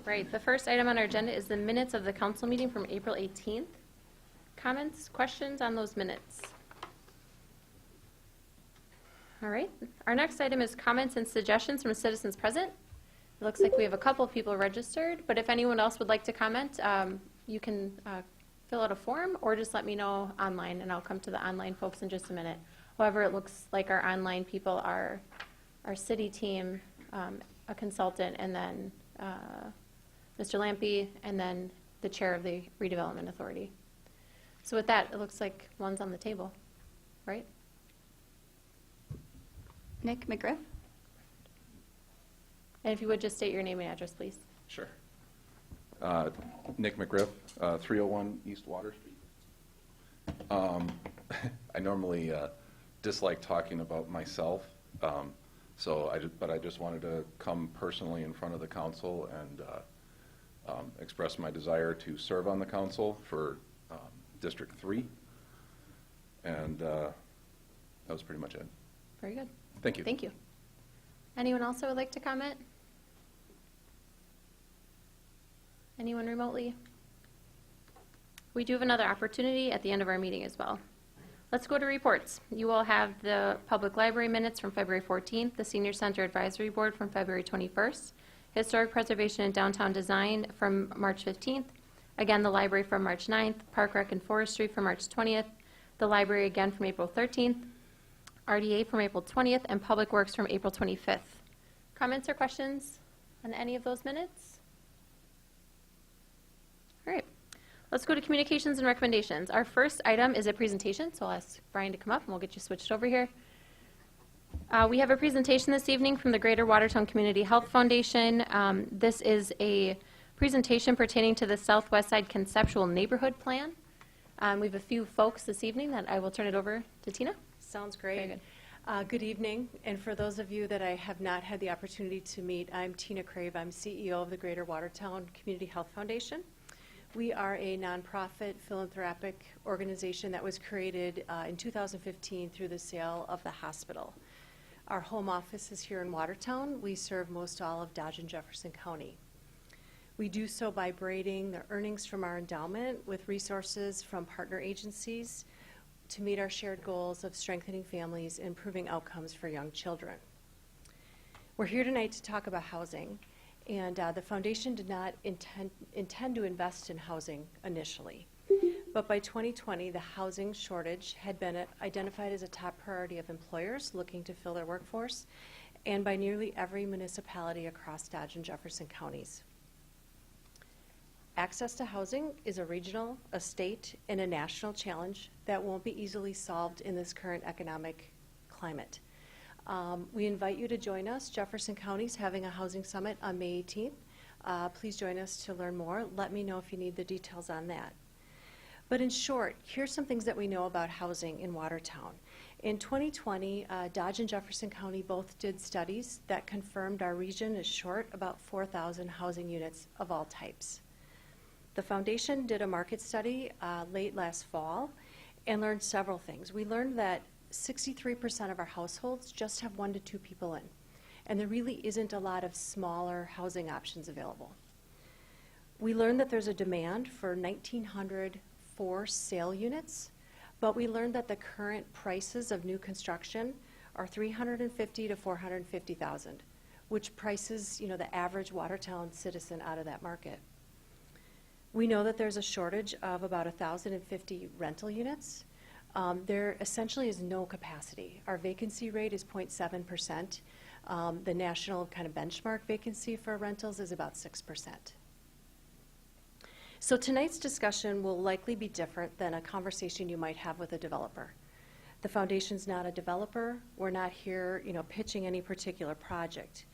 Right, the first item on our agenda is the minutes of the council meeting from April 18th. Comments, questions on those minutes? All right, our next item is comments and suggestions from citizens present. It looks like we have a couple of people registered, but if anyone else would like to comment, you can fill out a form or just let me know online, and I'll come to the online folks in just a minute. However, it looks like our online people are our city team, a consultant, and then Mr. Lampy, and then the chair of the Redevelopment Authority. So with that, it looks like one's on the table, right? Nick McGriff. And if you would just state your name and address, please. Sure. Nick McGriff, 301 East Water Street. I normally dislike talking about myself, but I just wanted to come personally in front of the council and express my desire to serve on the council for District 3. And that was pretty much it. Very good. Thank you. Thank you. Anyone else that would like to comment? Anyone remotely? We do have another opportunity at the end of our meeting as well. Let's go to reports. You will have the Public Library minutes from February 14th, the Senior Center Advisory Board from February 21st, Historic Preservation and Downtown Design from March 15th, again the Library from March 9th, Park Rec and Forestry from March 20th, the Library again from April 13th, RDA from April 20th, and Public Works from April 25th. Comments or questions on any of those minutes? All right. Let's go to communications and recommendations. Our first item is a presentation, so I'll ask Brian to come up and we'll get you switched over here. We have a presentation this evening from the Greater Watertown Community Health Foundation. This is a presentation pertaining to the Southwest Side Conceptual Neighborhood Plan. We have a few folks this evening that I will turn it over to Tina. Sounds great. Very good. Good evening, and for those of you that I have not had the opportunity to meet, I'm Tina Crave. I'm CEO of the Greater Watertown Community Health Foundation. We are a nonprofit philanthropic organization that was created in 2015 through the sale of the hospital. Our home office is here in Watertown. We serve most all of Dodge and Jefferson County. We do so by braiding the earnings from our endowment with resources from partner agencies to meet our shared goals of strengthening families and improving outcomes for young children. We're here tonight to talk about housing, and the foundation did not intend to invest in housing initially. But by 2020, the housing shortage had been identified as a top priority of employers looking to fill their workforce, and by nearly every municipality across Dodge and Jefferson counties. Access to housing is a regional, a state, and a national challenge that won't be easily solved in this current economic climate. We invite you to join us. Jefferson County's having a housing summit on May 18th. Please join us to learn more. Let me know if you need the details on that. But in short, here's some things that we know about housing in Watertown. In 2020, Dodge and Jefferson County both did studies that confirmed our region is short about 4,000 housing units of all types. The foundation did a market study late last fall and learned several things. We learned that 63% of our households just have 1 to 2 people in, and there really isn't a lot of smaller housing options available. We learned that there's a demand for 1,900 for sale units, but we learned that the current prices of new construction are $350,000 to $450,000, which prices the average Watertown citizen out of that market. We know that there's a shortage of about 1,050 rental units. There essentially is no capacity. Our vacancy rate is 0.7%. The national kind of benchmark vacancy for rentals is about 6%. So tonight's discussion will likely be different than a conversation you might have with a developer. The foundation's not a developer. We're not here, pitching any particular project.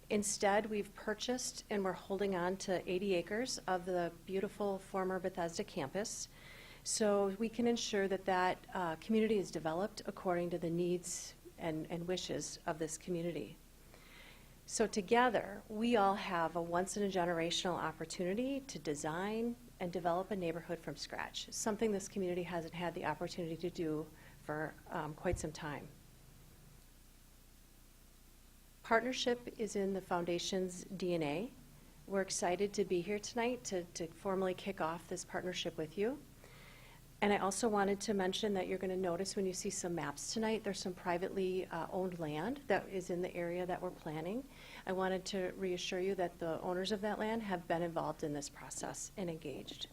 Instead, we've purchased and we're holding on to 80 acres of the beautiful former Bethesda campus, so we can ensure that that community is developed according to the needs and wishes of this community. So together, we all have a once-in-a-generational opportunity to design and develop a neighborhood from scratch, something this community hasn't had the opportunity to do for quite some time. Partnership is in the foundation's DNA. We're excited to be here tonight to formally kick off this partnership with you. And I also wanted to mention that you're going to notice when you see some maps tonight, there's some privately owned land that is in the area that we're planning. I wanted to reassure you that the owners of that land have been involved in this process and engaged.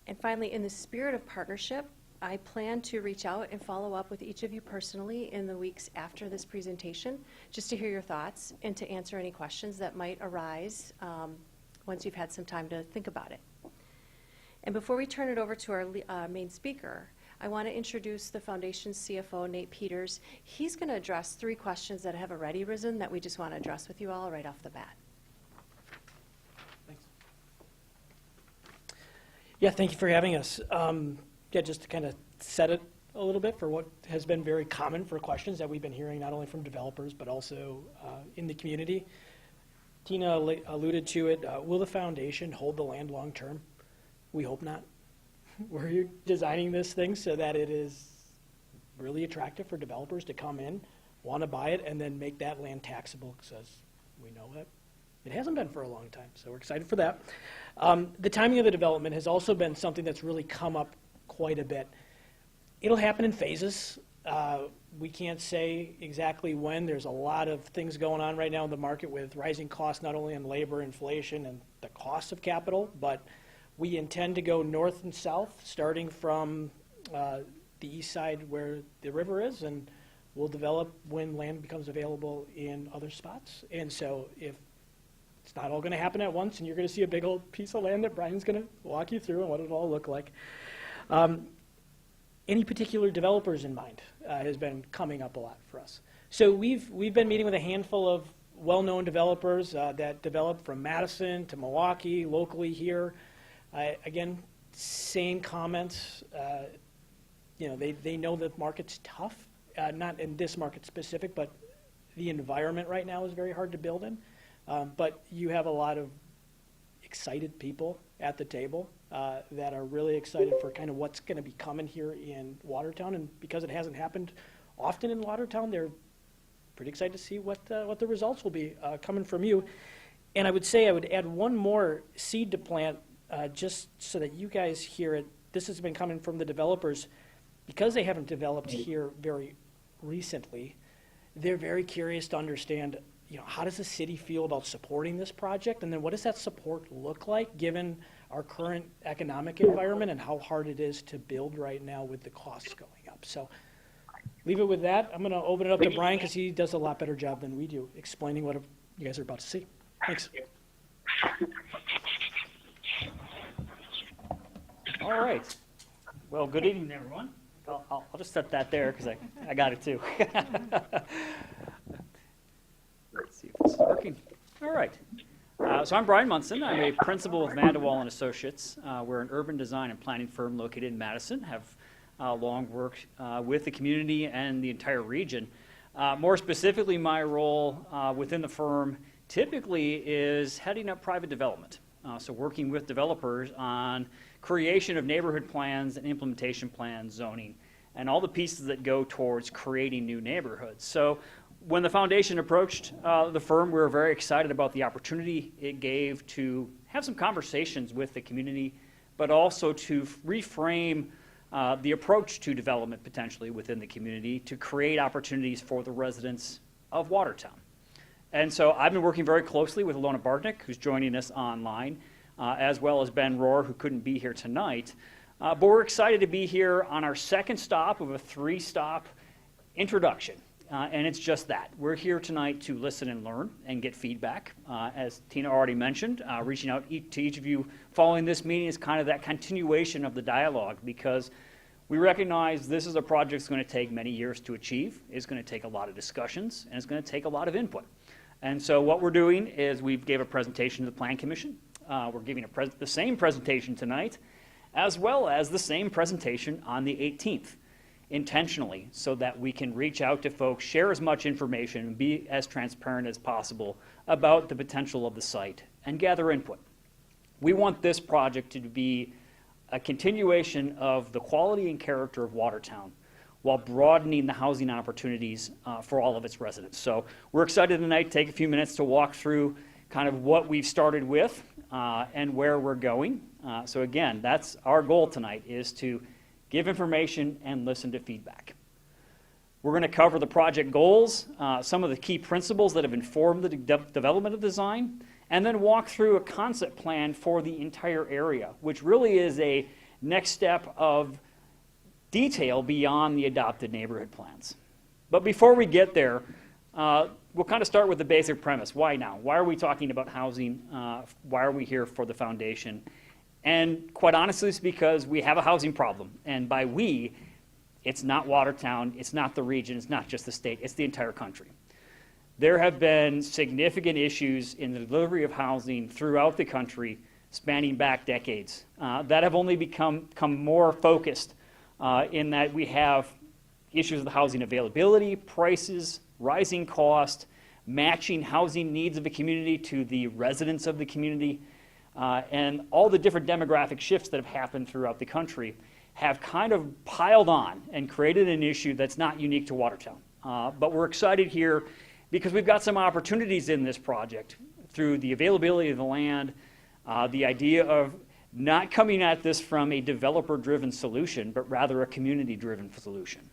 And finally, in the spirit of partnership, I plan to reach out and follow up with each of you personally in the weeks after this presentation, just to hear your thoughts and to answer any questions that might arise once you've had some time to think about it. And before we turn it over to our main speaker, I want to introduce the Foundation's CFO, Nate Peters. He's going to address 3 questions that have already risen that we just want to address with you all right off the bat. Thanks. Yeah, thank you for having us. Just to kind of set it a little bit for what has been very common for questions that we've been hearing not only from developers but also in the community. Tina alluded to it. Will the foundation hold the land long term? We hope not. We're designing this thing so that it is really attractive for developers to come in, want to buy it, and then make that land taxable, because we know that it hasn't been for a long time. So we're excited for that. The timing of the development has also been something that's really come up quite a bit. It'll happen in phases. We can't say exactly when. There's a lot of things going on right now in the market with rising costs, not only in labor, inflation, and the cost of capital, but we intend to go north and south, starting from the east side where the river is, and we'll develop when land becomes available in other spots. And so if it's not all going to happen at once, and you're going to see a big old piece of land that Brian's going to walk you through and what it'll all look like. Any particular developers in mind has been coming up a lot for us. So we've been meeting with a handful of well-known developers that develop from Madison to Milwaukee, locally here. Again, same comments. They know the market's tough, not in this market specific, but the environment right now is very hard to build in. But you have a lot of excited people at the table that are really excited for kind of what's going to be coming here in Watertown. And because it hasn't happened often in Watertown, they're pretty excited to see what the results will be coming from you. And I would say I would add one more seed to plant just so that you guys hear it. This has been coming from the developers. Because they haven't developed here very recently, they're very curious to understand, how does the city feel about supporting this project? And then what does that support look like given our current economic environment and how hard it is to build right now with the costs going up? So leave it with that. I'm going to open it up to Brian because he does a lot better job than we do explaining what you guys are about to see. Thanks. All right. Well, good evening, everyone. I'll just set that there because I got it too. Let's see if this is working. All right. So I'm Brian Munson. I'm a principal of Mandewall & Associates. We're an urban design and planning firm located in Madison. Have long worked with the community and the entire region. More specifically, my role within the firm typically is heading up private development. So working with developers on creation of neighborhood plans and implementation plans, zoning, and all the pieces that go towards creating new neighborhoods. So when the foundation approached the firm, we were very excited about the opportunity it gave to have some conversations with the community, but also to reframe the approach to development potentially within the community to create opportunities for the residents of Watertown. And so I've been working very closely with Alona Bartnick, who's joining us online, as well as Ben Rohr, who couldn't be here tonight. But we're excited to be here on our second stop of a 3-stop introduction. And it's just that. We're here tonight to listen and learn and get feedback. As Tina already mentioned, reaching out to each of you following this meeting is kind of that continuation of the dialogue, because we recognize this is a project that's going to take many years to achieve. It's going to take a lot of discussions, and it's going to take a lot of input. And so what we're doing is we gave a presentation to the Plan Commission. We're giving the same presentation tonight, as well as the same presentation on the 18th, intentionally, so that we can reach out to folks, share as much information, and be as transparent as possible about the potential of the site and gather input. We want this project to be a continuation of the quality and character of Watertown, while broadening the housing opportunities for all of its residents. So we're excited tonight to take a few minutes to walk through kind of what we've started with and where we're going. So again, that's our goal tonight, is to give information and listen to feedback. We're going to cover the project goals, some of the key principles that have informed the development of design, and then walk through a concept plan for the entire area, which really is a next step of detail beyond the adopted neighborhood plans. But before we get there, we'll kind of start with the basic premise. Why now? Why are we talking about housing? Why are we here for the foundation? And quite honestly, it's because we have a housing problem. And by we, it's not Watertown, it's not the region, it's not just the state, it's the entire country. There have been significant issues in the delivery of housing throughout the country, spanning back decades, that have only become more focused in that we have issues of the housing availability, prices, rising cost, matching housing needs of the community to the residents of the community, and all the different demographic shifts that have happened throughout the country have kind of piled on and created an issue that's not unique to Watertown. But we're excited here because we've got some opportunities in this project through the availability of the land, the idea of not coming at this from a developer-driven solution, but rather a community-driven solution,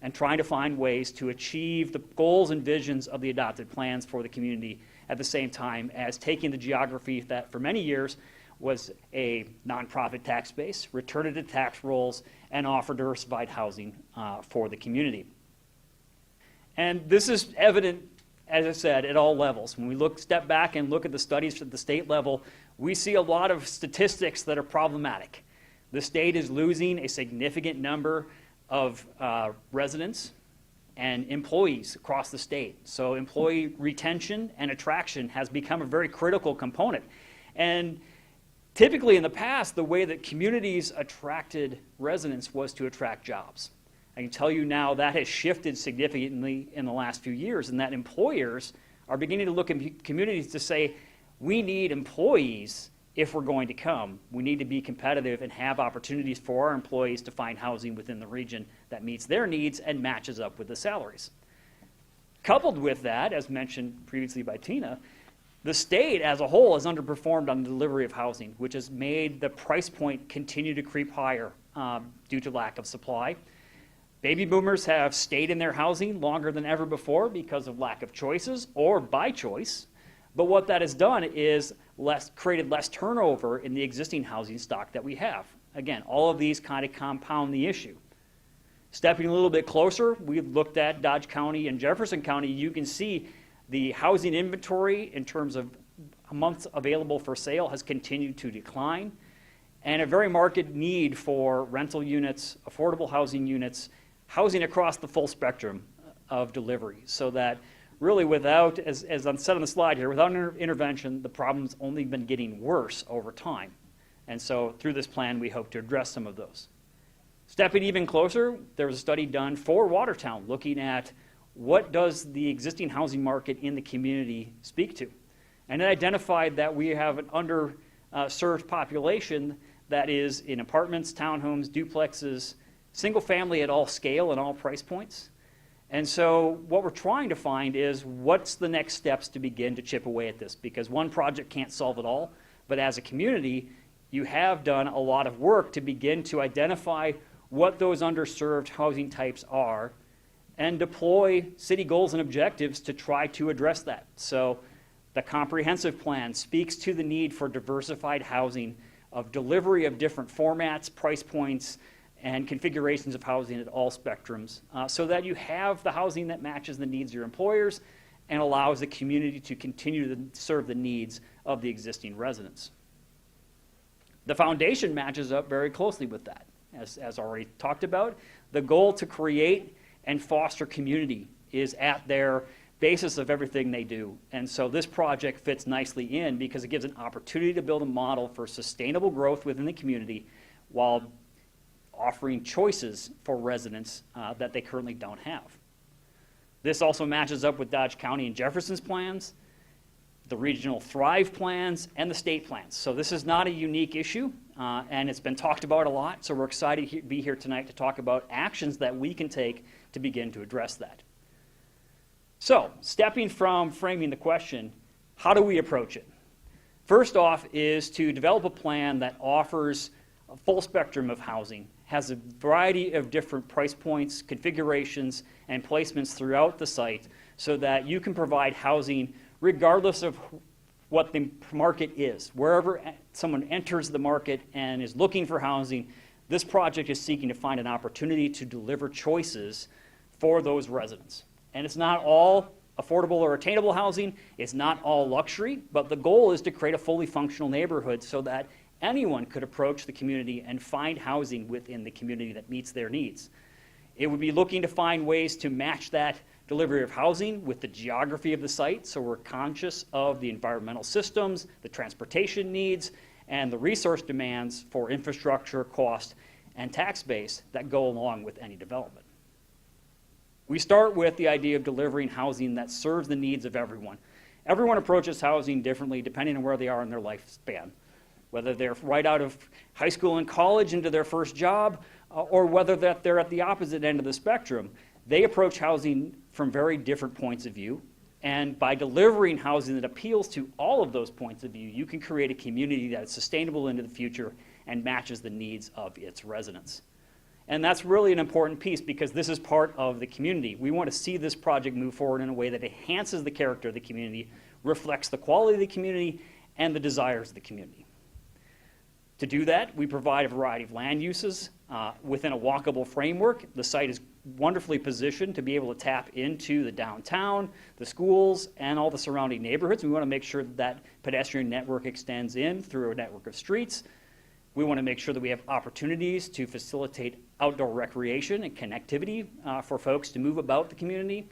and trying to find ways to achieve the goals and visions of the adopted plans for the community at the same time as taking the geography that for many years was a nonprofit tax base, return it to tax rolls, and offer diversified housing for the community. And this is evident, as I said, at all levels. When we step back and look at the studies at the state level, we see a lot of statistics that are problematic. The state is losing a significant number of residents and employees across the state. So employee retention and attraction has become a very critical component. And typically in the past, the way that communities attracted residents was to attract jobs. I can tell you now that has shifted significantly in the last few years, and that employers are beginning to look at communities to say, we need employees if we're going to come. We need to be competitive and have opportunities for our employees to find housing within the region that meets their needs and matches up with the salaries. Coupled with that, as mentioned previously by Tina, the state as a whole has underperformed on the delivery of housing, which has made the price point continue to creep higher due to lack of supply. Baby boomers have stayed in their housing longer than ever before because of lack of choices or by choice. But what that has done is created less turnover in the existing housing stock that we have. Again, all of these kind of compound the issue. Stepping a little bit closer, we've looked at Dodge County and Jefferson County. You can see the housing inventory in terms of months available for sale has continued to decline, and a very marked need for rental units, affordable housing units, housing across the full spectrum of delivery, so that really without, as I'm said on the slide here, without intervention, the problem's only been getting worse over time. And so through this plan, we hope to address some of those. Stepping even closer, there was a study done for Watertown looking at what does the existing housing market in the community speak to. And it identified that we have an underserved population that is in apartments, townhomes, duplexes, single family at all scale and all price points. And so what we're trying to find is what's the next steps to begin to chip away at this, because one project can't solve it all, but as a community, you have done a lot of work to begin to identify what those underserved housing types are and deploy city goals and objectives to try to address that. So the comprehensive plan speaks to the need for diversified housing, of delivery of different formats, price points, and configurations of housing at all spectrums, so that you have the housing that matches the needs of your employers and allows the community to continue to serve the needs of the existing residents. The foundation matches up very closely with that. As already talked about, the goal to create and foster community is at their basis of everything they do. And so this project fits nicely in because it gives an opportunity to build a model for sustainable growth within the community while offering choices for residents that they currently don't have. This also matches up with Dodge County and Jefferson's plans, the regional Thrive plans, and the state plans. So this is not a unique issue, and it's been talked about a lot, so we're excited to be here tonight to talk about actions that we can take to begin to address that. So, stepping from framing the question, How do we approach it? First off is to develop a plan that offers a full spectrum of housing, has a variety of different price points, configurations, and placements throughout the site so that you can provide housing regardless of what the market is. Wherever someone enters the market and is looking for housing, this project is seeking to find an opportunity to deliver choices for those residents. And it's not all affordable or attainable housing, it's not all luxury, but the goal is to create a fully functional neighborhood so that anyone could approach the community and find housing within the community that meets their needs. It would be looking to find ways to match that delivery of housing with the geography of the site, so we're conscious of the environmental systems, the transportation needs, and the resource demands for infrastructure, cost, and tax base that go along with any development. We start with the idea of delivering housing that serves the needs of everyone. Everyone approaches housing differently depending on where they are in their lifespan, whether they're right out of high school and college into their first job, or whether that they're at the opposite end of the spectrum. They approach housing from very different points of view, and by delivering housing that appeals to all of those points of view, you can create a community that is sustainable into the future and matches the needs of its residents. And that's really an important piece because this is part of the community. We want to see this project move forward in a way that enhances the character of the community, reflects the quality of the community, and the desires of the community. To do that, we provide a variety of land uses within a walkable framework. The site is wonderfully positioned to be able to tap into the downtown, the schools, and all the surrounding neighborhoods. We want to make sure that that pedestrian network extends in through a network of streets. We want to make sure that we have opportunities to facilitate outdoor recreation and connectivity for folks to move about the community.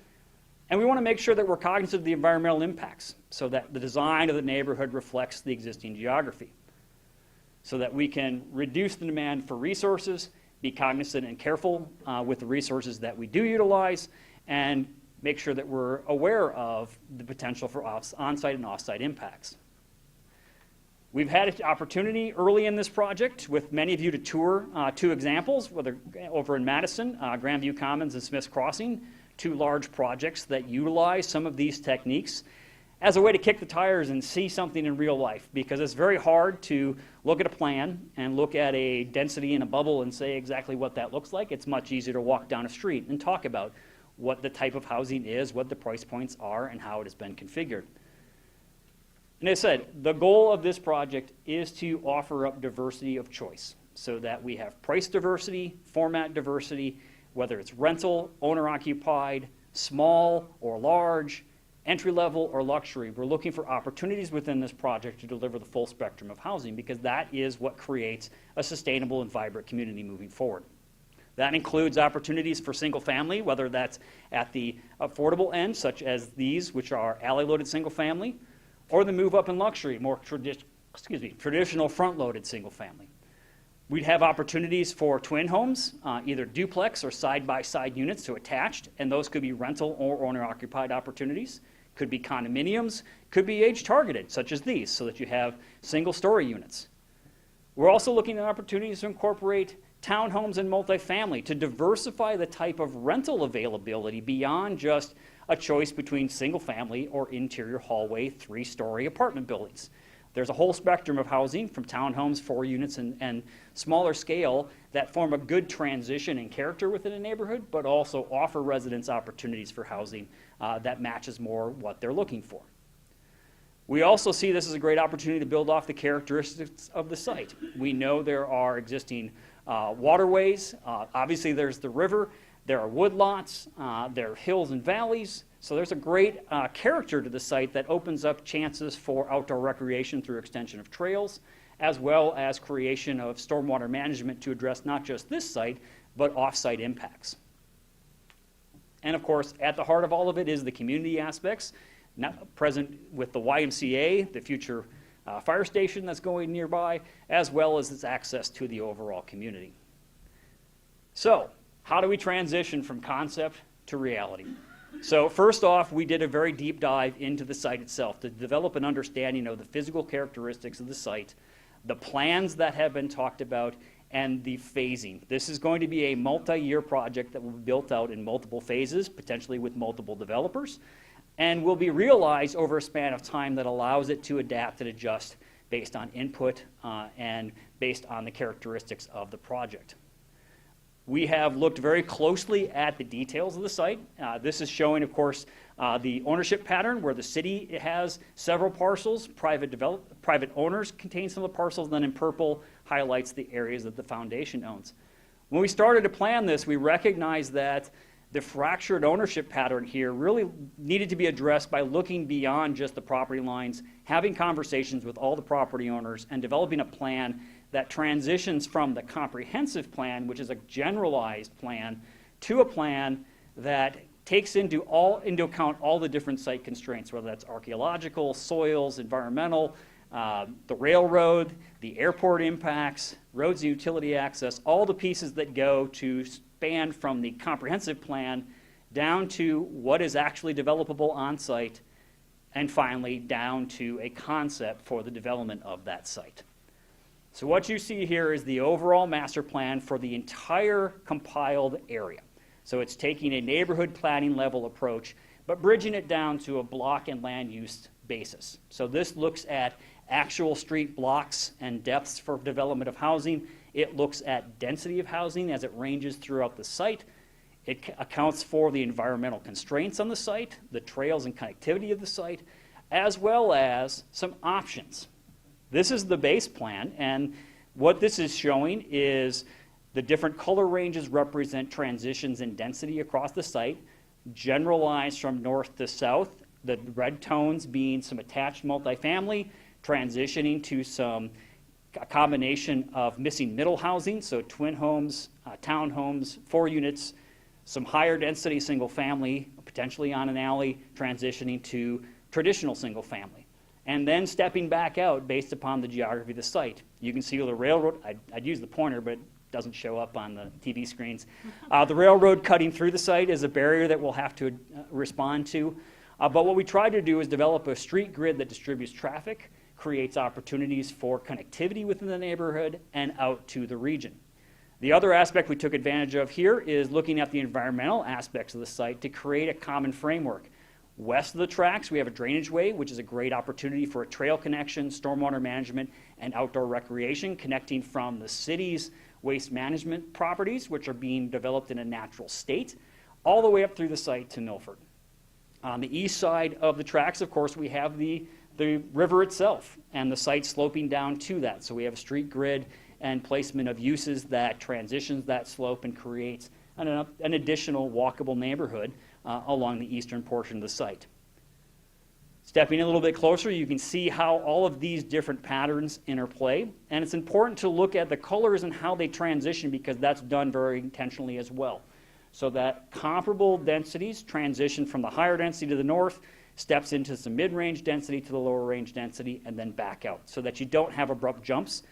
And we want to make sure that we're cognizant of the environmental impacts so that the design of the neighborhood reflects the existing geography, so that we can reduce the demand for resources, be cognizant and careful with the resources that we do utilize, and make sure that we're aware of the potential for on-site and off-site impacts. We've had an opportunity early in this project with many of you to tour two examples, whether over in Madison, Grandview Commons and Smith's Crossing, two large projects that utilize some of these techniques as a way to kick the tires and see something in real life, because it's very hard to look at a plan and look at a density in a bubble and say exactly what that looks like. It's much easier to walk down a street and talk about what the type of housing is, what the price points are, and how it has been configured. And as I said, the goal of this project is to offer up diversity of choice so that we have price diversity, format diversity, whether it's rental, owner-occupied, small or large, entry-level or luxury. We're looking for opportunities within this project to deliver the full spectrum of housing because that is what creates a sustainable and vibrant community moving forward. That includes opportunities for single family, whether that's at the affordable end, such as these, which are alley-loaded single family, or the move up in luxury, more traditional front-loaded single family. We'd have opportunities for twin homes, either duplex or side-by-side units, so attached, and those could be rental or owner-occupied opportunities. Could be condominiums, could be age-targeted, such as these, so that you have single-story units. We're also looking at opportunities to incorporate townhomes and multifamily to diversify the type of rental availability beyond just a choice between single-family or interior hallway, three-story apartment buildings. There's a whole spectrum of housing from townhomes, 4 units, and smaller scale that form a good transition and character within a neighborhood, but also offer residents opportunities for housing that matches more what they're looking for. We also see this as a great opportunity to build off the characteristics of the site. We know there are existing waterways. Obviously, there's the river. There are woodlots. There are hills and valleys. So there's a great character to the site that opens up chances for outdoor recreation through extension of trails, as well as creation of stormwater management to address not just this site, but off-site impacts. And of course, at the heart of all of it is the community aspects, not present with the YMCA, the future fire station that's going nearby, as well as its access to the overall community. So, how do we transition from concept to reality? So first off, we did a very deep dive into the site itself to develop an understanding of the physical characteristics of the site, the plans that have been talked about, and the phasing. This is going to be a multi-year project that will be built out in multiple phases, potentially with multiple developers. and will be realized over a span of time that allows it to adapt and adjust based on input and based on the characteristics of the project. We have looked very closely at the details of the site. This is showing, of course, the ownership pattern where the city has several parcels, private owners contain some of the parcels, and then in purple highlights the areas that the foundation owns. When we started to plan this, we recognized that the fractured ownership pattern here really needed to be addressed by looking beyond just the property lines, having conversations with all the property owners, and developing a plan that transitions from the comprehensive plan, which is a generalized plan, to a plan that takes into account all the different site constraints, whether that's archaeological, soils, environmental, the railroad, the airport impacts, roads and utility access, all the pieces that go to span from the comprehensive plan down to what is actually developable on site, and finally down to a concept for the development of that site. So what you see here is the overall master plan for the entire compiled area. So it's taking a neighborhood planning level approach, but bridging it down to a block and land use basis. So this looks at actual street blocks and depths for development of housing. It looks at density of housing as it ranges throughout the site. It accounts for the environmental constraints on the site, the trails and connectivity of the site, as well as some options. This is the base plan, and what this is showing is the different color ranges represent transitions in density across the site, generalized from north to south, the red tones being some attached multifamily, transitioning to a combination of missing middle housing, so twin homes, townhomes, 4 units, some higher density single family, potentially on an alley, transitioning to traditional single family. And then stepping back out based upon the geography of the site. You can see the railroad, I'd use the pointer, but it doesn't show up on the TV screens. The railroad cutting through the site is a barrier that we'll have to respond to. But what we tried to do is develop a street grid that distributes traffic, creates opportunities for connectivity within the neighborhood and out to the region. The other aspect we took advantage of here is looking at the environmental aspects of the site to create a common framework. West of the tracks, we have a drainage way, which is a great opportunity for a trail connection, stormwater management, and outdoor recreation, connecting from the city's waste management properties, which are being developed in a natural state, all the way up through the site to Milford. On the east side of the tracks, of course, we have the river itself and the site sloping down to that. So we have a street grid and placement of uses that transitions that slope and creates an additional walkable neighborhood along the eastern portion of the site. Stepping a little bit closer, you can see how all of these different patterns interplay, and it's important to look at the colors and how they transition because that's done very intentionally as well. So that comparable densities transition from the higher density to the north, steps into some mid-range density to the lower range density, and then back out so that you don't have abrupt jumps.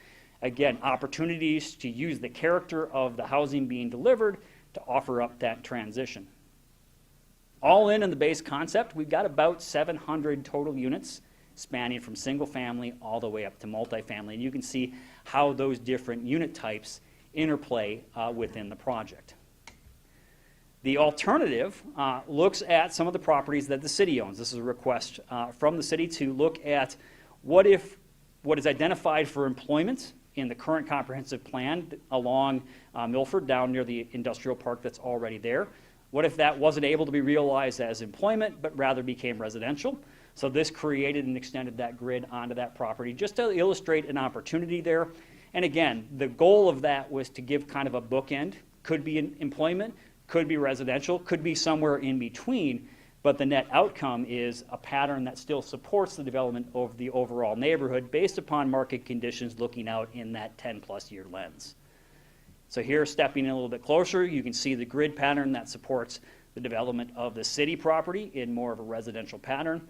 Again, opportunities to use the character of the housing being delivered to offer up that transition. All in the base concept, we've got about 700 total units spanning from single family all the way up to multifamily. And you can see how those different unit types interplay within the project. The alternative looks at some of the properties that the city owns. This is a request from the city to look at what is identified for employment in the current comprehensive plan along Milford down near the industrial park that's already there. What if that wasn't able to be realized as employment, but rather became residential? So this created and extended that grid onto that property just to illustrate an opportunity there. And again, the goal of that was to give kind of a bookend. Could be employment, could be residential, could be somewhere in between, but the net outcome is a pattern that still supports the development of the overall neighborhood based upon market conditions looking out in that 10-plus year lens. So here, stepping in a little bit closer, you can see the grid pattern that supports the development of the city property in more of a residential pattern.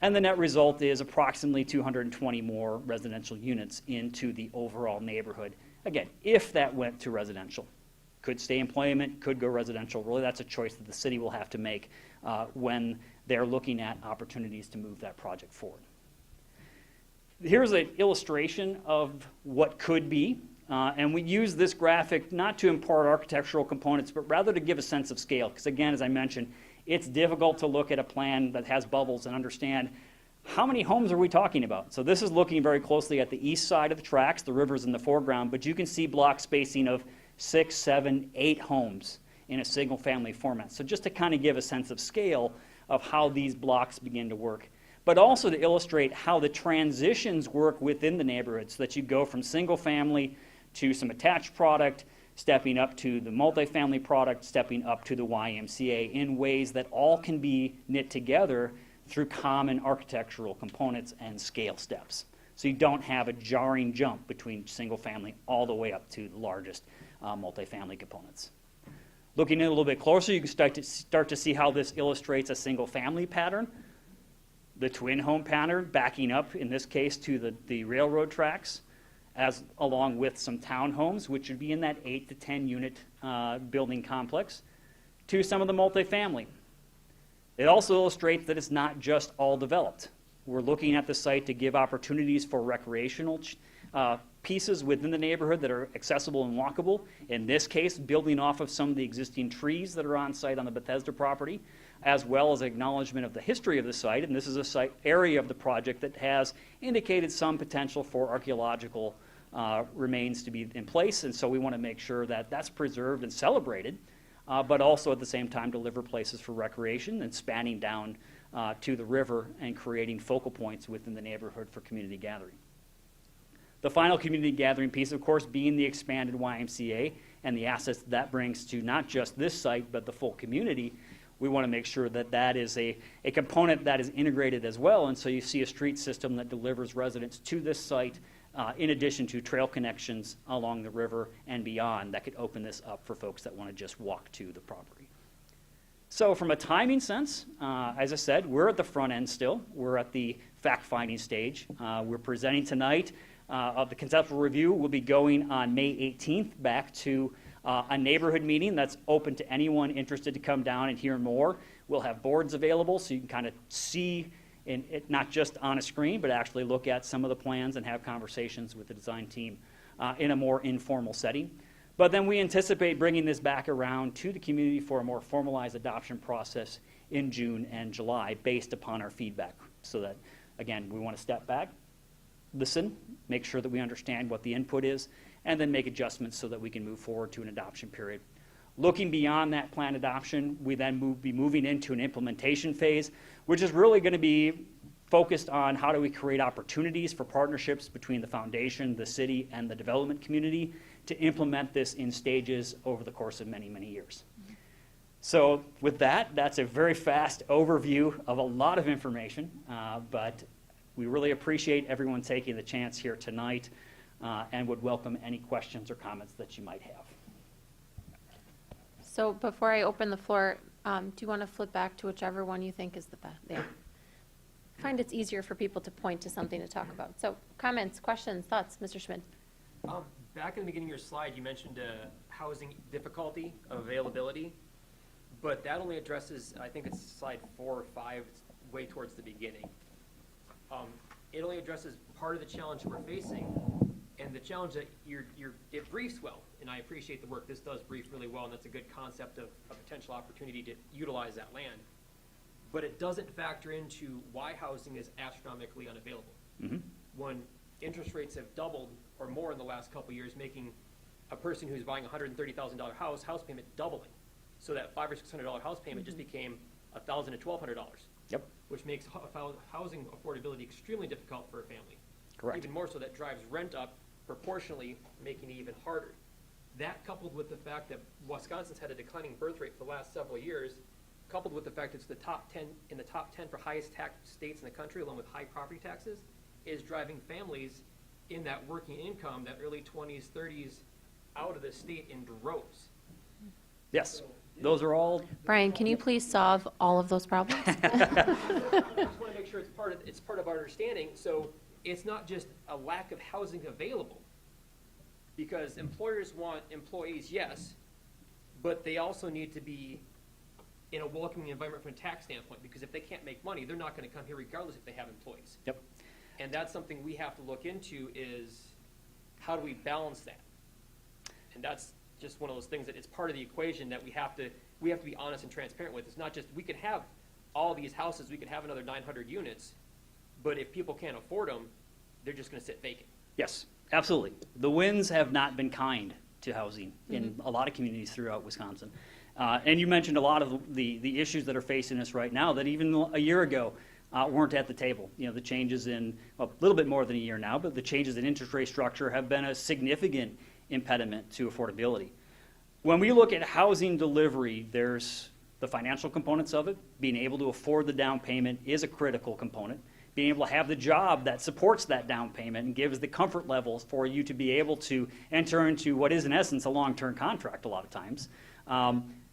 And the net result is approximately 220 more residential units into the overall neighborhood. Again, if that went to residential. Could stay employment, could go residential. Really, that's a choice that the city will have to make when they're looking at opportunities to move that project forward. Here's an illustration of what could be. And we use this graphic not to impart architectural components, but rather to give a sense of scale. Because again, as I mentioned, it's difficult to look at a plan that has bubbles and understand how many homes are we talking about. So this is looking very closely at the east side of the tracks, the river's in the foreground, but you can see block spacing of 6, 7, 8 homes in a single-family format. So just to kind of give a sense of scale of how these blocks begin to work, but also to illustrate how the transitions work within the neighborhood so that you go from single-family to some attached product, stepping up to the multifamily product, stepping up to the YMCA in ways that all can be knit together through common architectural components and scale steps. So you don't have a jarring jump between single-family all the way up to the largest multifamily components. Looking in a little bit closer, you can start to see how this illustrates a single-family pattern. The twin home pattern backing up, in this case, to the railroad tracks, as along with some townhomes, which would be in that 8 to 10 unit building complex, to some of the multifamily. It also illustrates that it's not just all developed. We're looking at the site to give opportunities for recreational pieces within the neighborhood that are accessible and walkable. In this case, building off of some of the existing trees that are on site on the Bethesda property, as well as acknowledgement of the history of the site. And this is a site area of the project that has indicated some potential for archaeological remains to be in place. And so we want to make sure that that's preserved and celebrated, but also at the same time deliver places for recreation and spanning down to the river and creating focal points within the neighborhood for community gathering. The final community gathering piece, of course, being the expanded YMCA and the assets that brings to not just this site, but the full community. We want to make sure that that is a component that is integrated as well. And so you see a street system that delivers residents to this site in addition to trail connections along the river and beyond that could open this up for folks that want to just walk to the property. So from a timing sense, as I said, we're at the front end still. We're at the fact-finding stage. We're presenting tonight of the conceptual review. We'll be going on May 18th back to a neighborhood meeting that's open to anyone interested to come down and hear more. We'll have boards available so you can kind of see it not just on a screen, but actually look at some of the plans and have conversations with the design team in a more informal setting. But then we anticipate bringing this back around to the community for a more formalized adoption process in June and July based upon our feedback. So that, again, we want to step back, listen, make sure that we understand what the input is, and then make adjustments so that we can move forward to an adoption period. Looking beyond that planned adoption, we then be moving into an implementation phase, which is really going to be focused on how do we create opportunities for partnerships between the foundation, the city, and the development community to implement this in stages over the course of many, many years. So with that, that's a very fast overview of a lot of information, but we really appreciate everyone taking the chance here tonight and would welcome any questions or comments that you might have. So before I open the floor, do you want to flip back to whichever one you think is the best? There. I find it's easier for people to point to something to talk about. So comments, questions, thoughts, Mr. Schmidt? Back in the beginning of your slide, you mentioned housing difficulty, availability, but that only addresses, I think it's slide 4 or 5, it's way towards the beginning. It only addresses part of the challenge that we're facing, and the challenge that it briefs well, and I appreciate the work. This does brief really well, and that's a good concept of a potential opportunity to utilize that land. But it doesn't factor into why housing is astronomically unavailable. Mm-hmm. When interest rates have doubled or more in the last couple of years, making a person who's buying a $130,000 house payment doubling. So that $500 or $600 house payment just became $1,000 to $1,200. Yep. Which makes housing affordability extremely difficult for a family. Correct. Even more so, that drives rent up proportionally, making it even harder. That coupled with the fact that Wisconsin's had a declining birth rate for the last several years, coupled with the fact it's the top 10 in the top 10 for highest tax states in the country, along with high property taxes, is driving families in that working income, that early 20s, 30s, out of the state in droves. Yes, those are all. Brian, can you please solve all of those problems? I just want to make sure it's part of our understanding. So it's not just a lack of housing available, because employers want employees, yes, but they also need to be in a welcoming environment from a tax standpoint, because if they can't make money, they're not going to come here regardless if they have employees. Yep. And that's something we have to look into, is how do we balance that? And that's just one of those things that it's part of the equation that we have to we have to be honest and transparent with. It's not just, we could have all these houses, we could have another 900 units, but if people can't afford them, they're just going to sit vacant. Yes, absolutely. The winds have not been kind to housing in a lot of communities throughout Wisconsin. And you mentioned a lot of the issues that are facing us right now that even a year ago weren't at the table. You know, the changes in, well, a little bit more than a year now, but the changes in interest rate structure have been a significant impediment to affordability. When we look at housing delivery, there's the financial components of it. Being able to afford the down payment is a critical component. Being able to have the job that supports that down payment and gives the comfort levels for you to be able to enter into what is in essence a long-term contract a lot of times.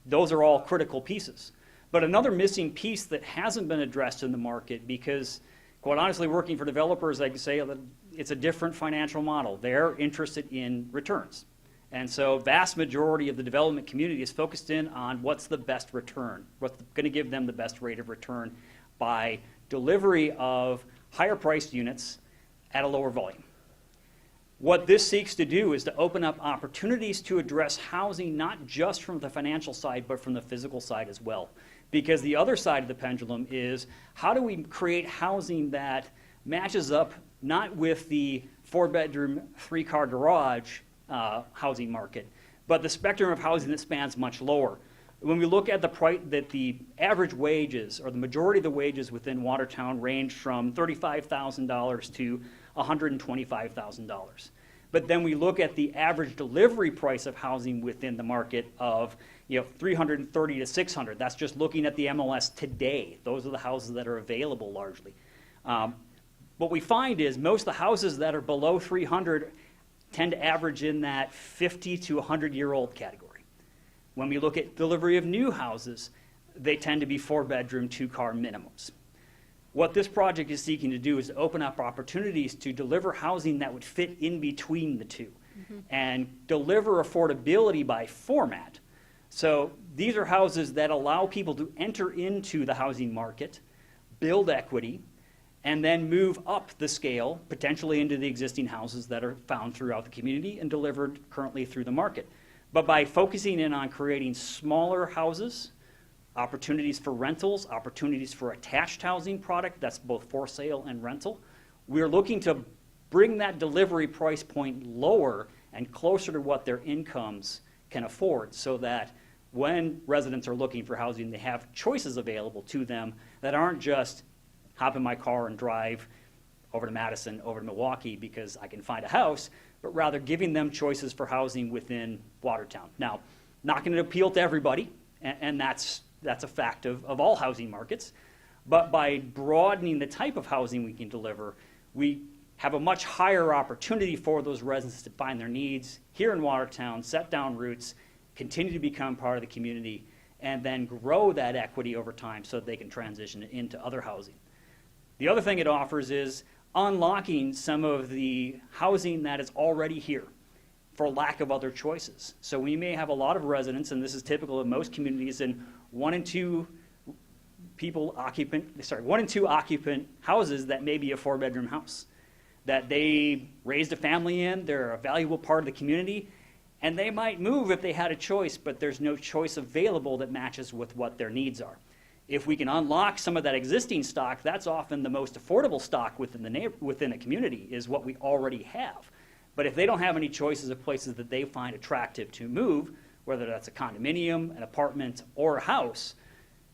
Those are all critical pieces. But another missing piece that hasn't been addressed in the market, because quite honestly, working for developers, I can say that it's a different financial model. They're interested in returns. And so vast majority of the development community is focused in on what's the best return, what's going to give them the best rate of return by delivery of higher priced units at a lower volume. What this seeks to do is to open up opportunities to address housing, not just from the financial side, but from the physical side as well. Because the other side of the pendulum is, how do we create housing that matches up not with the 4-bedroom, 3-car garage housing market, but the spectrum of housing that spans much lower. When we look at the average wages, or the majority of the wages within Watertown, range from $35,000 to $125,000. But then we look at the average delivery price of housing within the market of $330 to $600. That's just looking at the MLS today. Those are the houses that are available largely. What we find is most of the houses that are below $300 tend to average in that 50 to 100-year-old category. When we look at delivery of new houses, they tend to be 4-bedroom, 2-car minimums. What this project is seeking to do is to open up opportunities to deliver housing that would fit in between the two and deliver affordability by format. So these are houses that allow people to enter into the housing market, build equity, and then move up the scale, potentially into the existing houses that are found throughout the community and delivered currently through the market. But by focusing in on creating smaller houses, opportunities for rentals, opportunities for attached housing product that's both for sale and rental, we're looking to bring that delivery price point lower and closer to what their incomes can afford, so that when residents are looking for housing, they have choices available to them that aren't just hop in my car and drive over to Madison, over to Milwaukee because I can find a house, but rather giving them choices for housing within Watertown. Now, not going to appeal to everybody, and that's a fact of all housing markets, but by broadening the type of housing we can deliver, we have a much higher opportunity for those residents to find their needs here in Watertown, set down roots, continue to become part of the community, and then grow that equity over time so that they can transition into other housing. The other thing it offers is unlocking some of the housing that is already here for lack of other choices. So we may have a lot of residents, and this is typical of most communities, in 1 and 2 occupant houses that may be a 4-bedroom house, that they raised a family in, they're a valuable part of the community, and they might move if they had a choice, but there's no choice available that matches with what their needs are. If we can unlock some of that existing stock, that's often the most affordable stock within a community, is what we already have. But if they don't have any choices of places that they find attractive to move, whether that's a condominium, an apartment, or a house,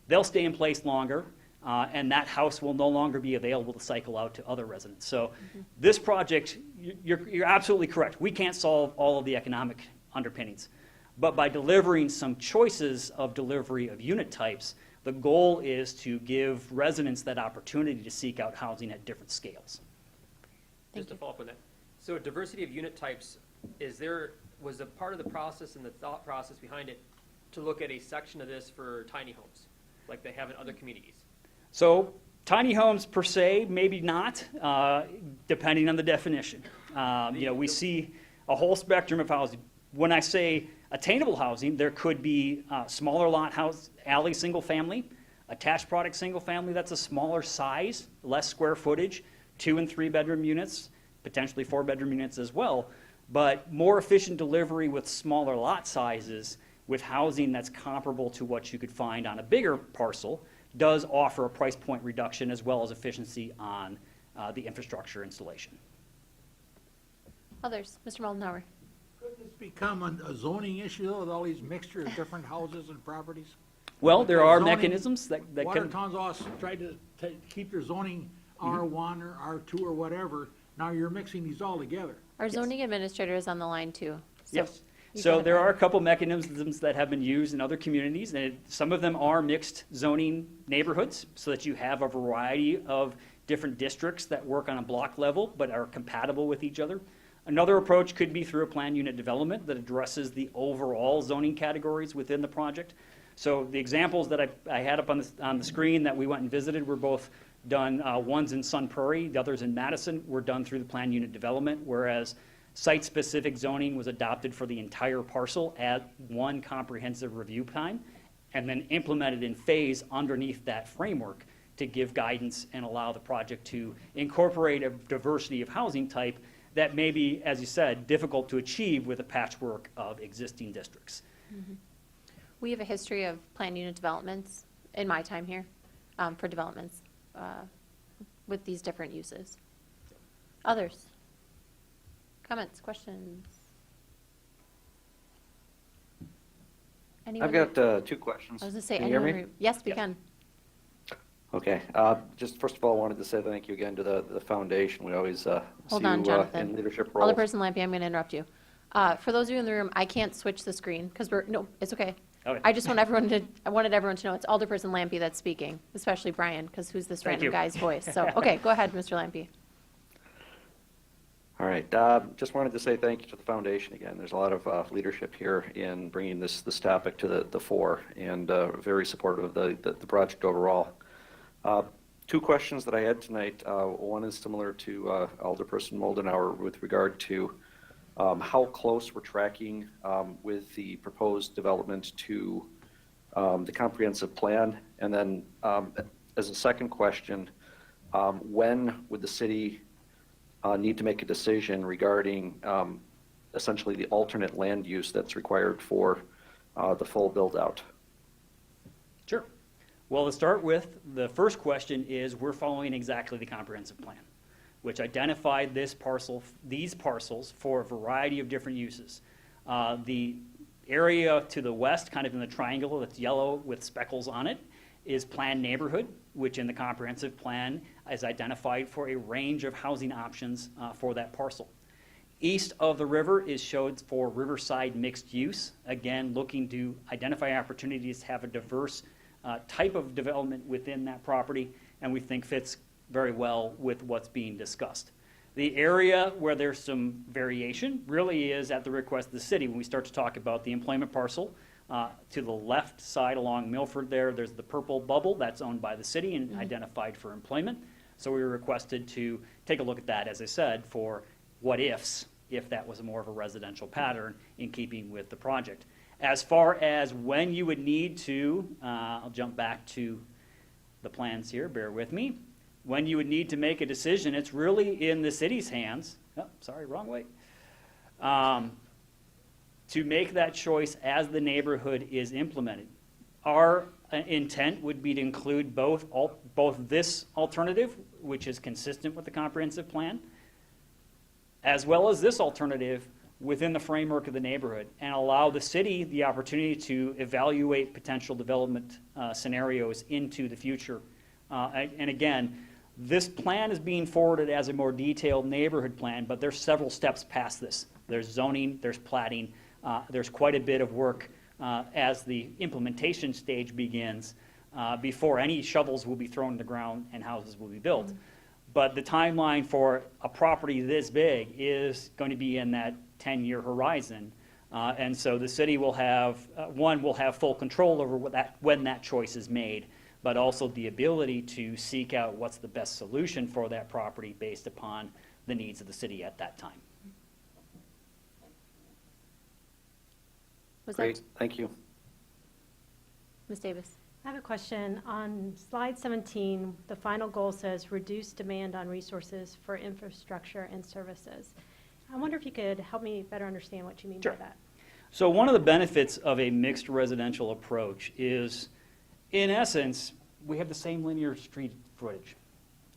they'll stay in place longer, and that house will no longer be available to cycle out to other residents. So this project, you're absolutely correct. We can't solve all of the economic underpinnings. But by delivering some choices of delivery of unit types, the goal is to give residents that opportunity to seek out housing at different scales. Just to follow up on that. So diversity of unit types, was a part of the process and the thought process behind it to look at a section of this for tiny homes, like they have in other communities? So tiny homes per se, maybe not, depending on the definition. We see a whole spectrum of housing. When I say attainable housing, there could be smaller lot house, alley single family, attached product single family, that's a smaller size, less square footage, 2 and 3 bedroom units, potentially 4 bedroom units as well, but more efficient delivery with smaller lot sizes with housing that's comparable to what you could find on a bigger parcel, does offer a price point reduction as well as efficiency on the infrastructure installation. Others? Mr. Moldenauer. Could this become a zoning issue though, with all these mixture of different houses and properties? Well, there Because are zoning- mechanisms that can, Watertown's also tried to keep their zoning R1 or R2 or whatever. Now you're mixing these all together. Our zoning administrator is on the line too. So yes. you So got it. there are a couple mechanisms that have been used in other communities, and some of them are mixed zoning neighborhoods, so that you have a variety of different districts that work on a block level but are compatible with each other. Another approach could be through a planned unit development that addresses the overall zoning categories within the project. So the examples that I had up on the screen that we went and visited were both done, one's in Sun Prairie, the other's in Madison, were done through the planned unit development, whereas site-specific zoning was adopted for the entire parcel at one comprehensive review time, and then implemented in phase underneath that framework to give guidance and allow the project to incorporate a diversity of housing type that may be, as you said, difficult to achieve with a patchwork of existing districts. We have a history of planned unit developments in my time here, for developments with these different uses. Others? Comments, questions? Anyone? I've got 2 questions. I was going to say, Can you hear anyone? me? Yes, we Yes. can. Okay. Just first of all, I wanted to say thank you again to the foundation. We always see Hold on, you Jonathan. in leadership roles. Alderperson Lampe, I'm going to interrupt you. For those of you in the room, I can't switch the screen because no, it's okay. Okay. I wanted everyone to know it's Alderperson Lampe that's speaking, especially Brian, because who's this Thank random you. guy's voice? So, okay, go ahead, Mr. Lampe. All right. Just wanted to say thank you to the foundation again. There's a lot of leadership here in bringing this topic to the fore, and very supportive of the project overall. 2 questions that I had tonight. One is similar to Alderperson Moldenauer with regard to how close we're tracking with the proposed development to the comprehensive plan. And then as a second question, when would the city need to make a decision regarding essentially the alternate land use that's required for the full build-out? Sure. Well, to start with, the first question is we're following exactly the comprehensive plan, which identified these parcels for a variety of different uses. The area to the west, kind of in the triangle that's yellow with speckles on it, is planned neighborhood, which in the comprehensive plan is identified for a range of housing options for that parcel. East of the river is showed for riverside mixed use, again looking to identify opportunities to have a diverse type of development within that property, and we think fits very well with what's being discussed. The area where there's some variation really is at the request of the city. When we start to talk about the employment parcel, to the left side along Milford there's the purple bubble that's owned by the city and identified for employment. So we were requested to take a look at that, as I said, for what ifs, if that was more of a residential pattern in keeping with the project. As far as when you would need to, I'll jump back to the plans here, bear with me. When you would need to make a decision, it's really in the city's hands. Oh, sorry, wrong way. To make that choice as the neighborhood is implemented. Our intent would be to include both this alternative, which is consistent with the comprehensive plan, as well as this alternative within the framework of the neighborhood, and allow the city the opportunity to evaluate potential development scenarios into the future. And again, this plan is being forwarded as a more detailed neighborhood plan, but there's several steps past this. There's zoning, there's platting, there's quite a bit of work as the implementation stage begins before any shovels will be thrown in the ground and houses will be built. But the timeline for a property this big is going to be in that 10-year horizon. And so the city will have, will have full control over when that choice is made, but also the ability to seek out what's the best solution for that property based upon the needs of the city at that time. Was Great, that thank you. Ms. Davis? I have a question. On slide 17, the final goal says reduce demand on resources for infrastructure and services. I wonder if you could help me better understand what you mean Sure. by that. So one of the benefits of a mixed residential approach is, in essence, we have the same linear street footage.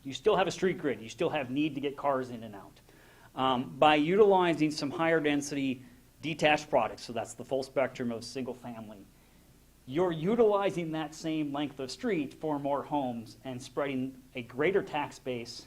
You still have a street grid. You still have need to get cars in and out. By utilizing some higher density detached products, so that's the full spectrum of single family, you're utilizing that same length of street for more homes and spreading a greater tax base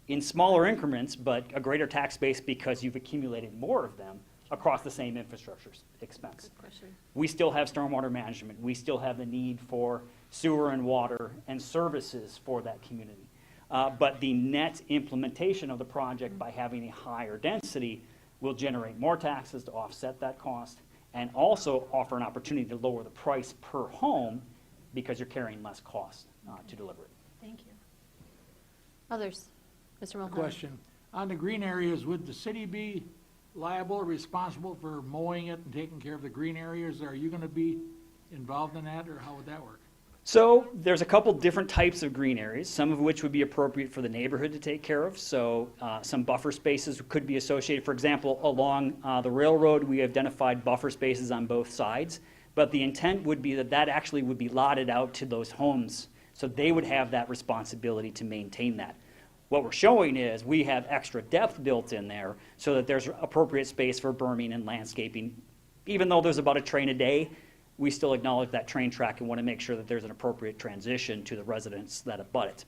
in smaller increments, but a greater tax base because you've accumulated more of them across the same infrastructure expense. Good question. We still have stormwater management. We still have the need for sewer and water and services for that community. But the net implementation of the project by having a higher density will generate more taxes to offset that cost and also offer an opportunity to lower the price per home because you're carrying less cost to deliver it. Thank you. Others? Mr. Mulhern? Question. On the green areas, would the city be liable or responsible for mowing it and taking care of the green areas? Are you gonna be involved in that, or how would that work? So there's a couple different types of green areas, some of which would be appropriate for the neighborhood to take care of. So some buffer spaces could be associated. For example, along the railroad, we identified buffer spaces on both sides. But the intent would be that that actually would be lotted out to those homes. So they would have that responsibility to maintain that. What we're showing is we have extra depth built in there so that there's appropriate space for berming and landscaping. Even though there's about a train a day, we still acknowledge that train track and want to make sure that there's an appropriate transition to the residents that abut it.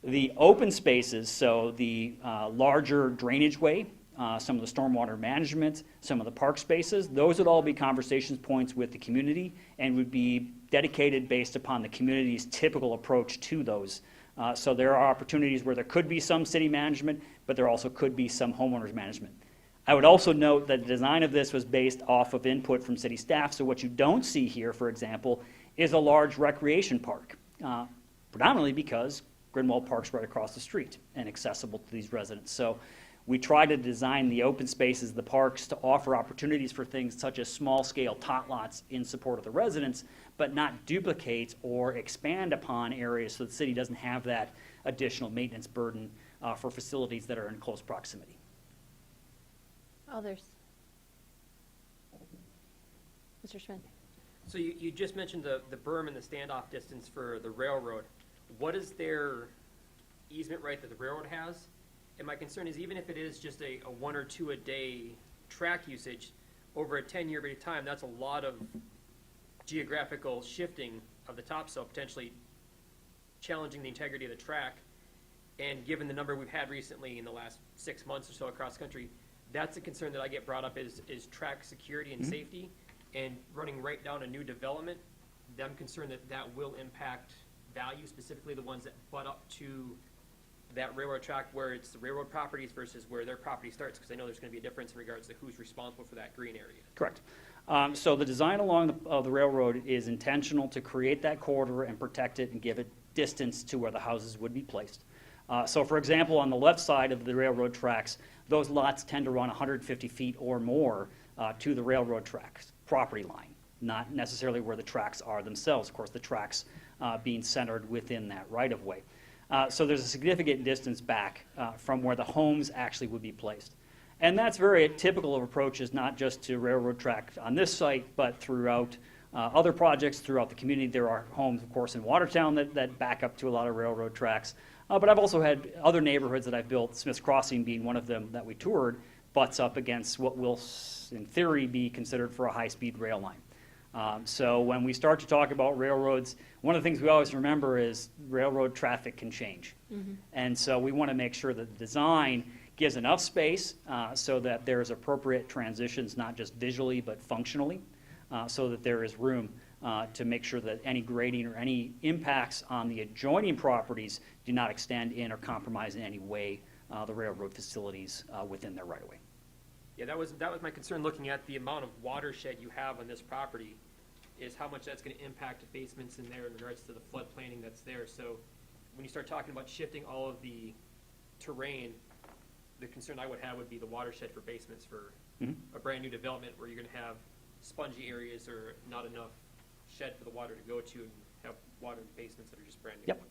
The open spaces, so the larger drainage way, some of the stormwater management, some of the park spaces, those would all be conversation points with the community and would be dedicated based upon the community's typical approach to those. So there are opportunities where there could be some city management, but there also could be some homeowners management. I would also note that the design of this was based off of input from city staff, so what you don't see here, for example, is a large recreation park, predominantly because Grinwald Park's right across the street and accessible to these residents. So we try to design the open spaces, the parks, to offer opportunities for things such as small-scale tot lots in support of the residents, but not duplicate or expand upon areas so the city doesn't have that additional maintenance burden for facilities that are in close proximity. Others? Mr. Schmidt? So you just mentioned the berm and the standoff distance for the railroad. What is their easement right that the railroad has? And my concern is even if it is just a 1 or 2 a day track usage, over a 10-year period of time, that's a lot of geographical shifting of the topsoil, potentially challenging the integrity of the track. And given the number we've had recently in the last 6 months or so across the country, that's a concern that I get brought up is track security and safety. And running right down a new development, I'm concerned that that will impact value, specifically the ones that butt up to that railroad track where it's the railroad properties versus where their property starts, because I know there's going to be a difference in regards to who's responsible for that green area. Correct. So the design along the railroad is intentional to create that corridor and protect it and give it distance to where the houses would be placed. So for example, on the left side of the railroad tracks, those lots tend to run 150 feet or more to the railroad tracks property line, not necessarily where the tracks are themselves. Of course, the tracks being centered within that right-of-way. So there's a significant distance back from where the homes actually would be placed. And that's very typical of approaches, not just to railroad tracks on this site, but throughout other projects throughout the community. There are homes, of course, in Watertown that back up to a lot of railroad tracks. But I've also had other neighborhoods that I've built, Smith's Crossing being one of them that we toured, butts up against what will, in theory, be considered for a high-speed rail line. So when we start to talk about railroads, one of the things we always remember is railroad traffic can change. And so we want to make sure that the design gives enough space so that there's appropriate transitions, not just visually, but functionally, so that there is room to make sure that any grading or any impacts on the adjoining properties do not extend in or compromise in any way the railroad facilities within their right-of-way. Yeah, that was my concern looking at the amount of watershed you have on this property, is how much that's going to impact the basements in there in regards to the flood planning that's there. So when you start talking about shifting all of the terrain, the concern I would have would be the watershed for basements for a brand new development where you're going to have spongy areas or not enough shed for the water to go to and have water in basements that are just brand new. Yep.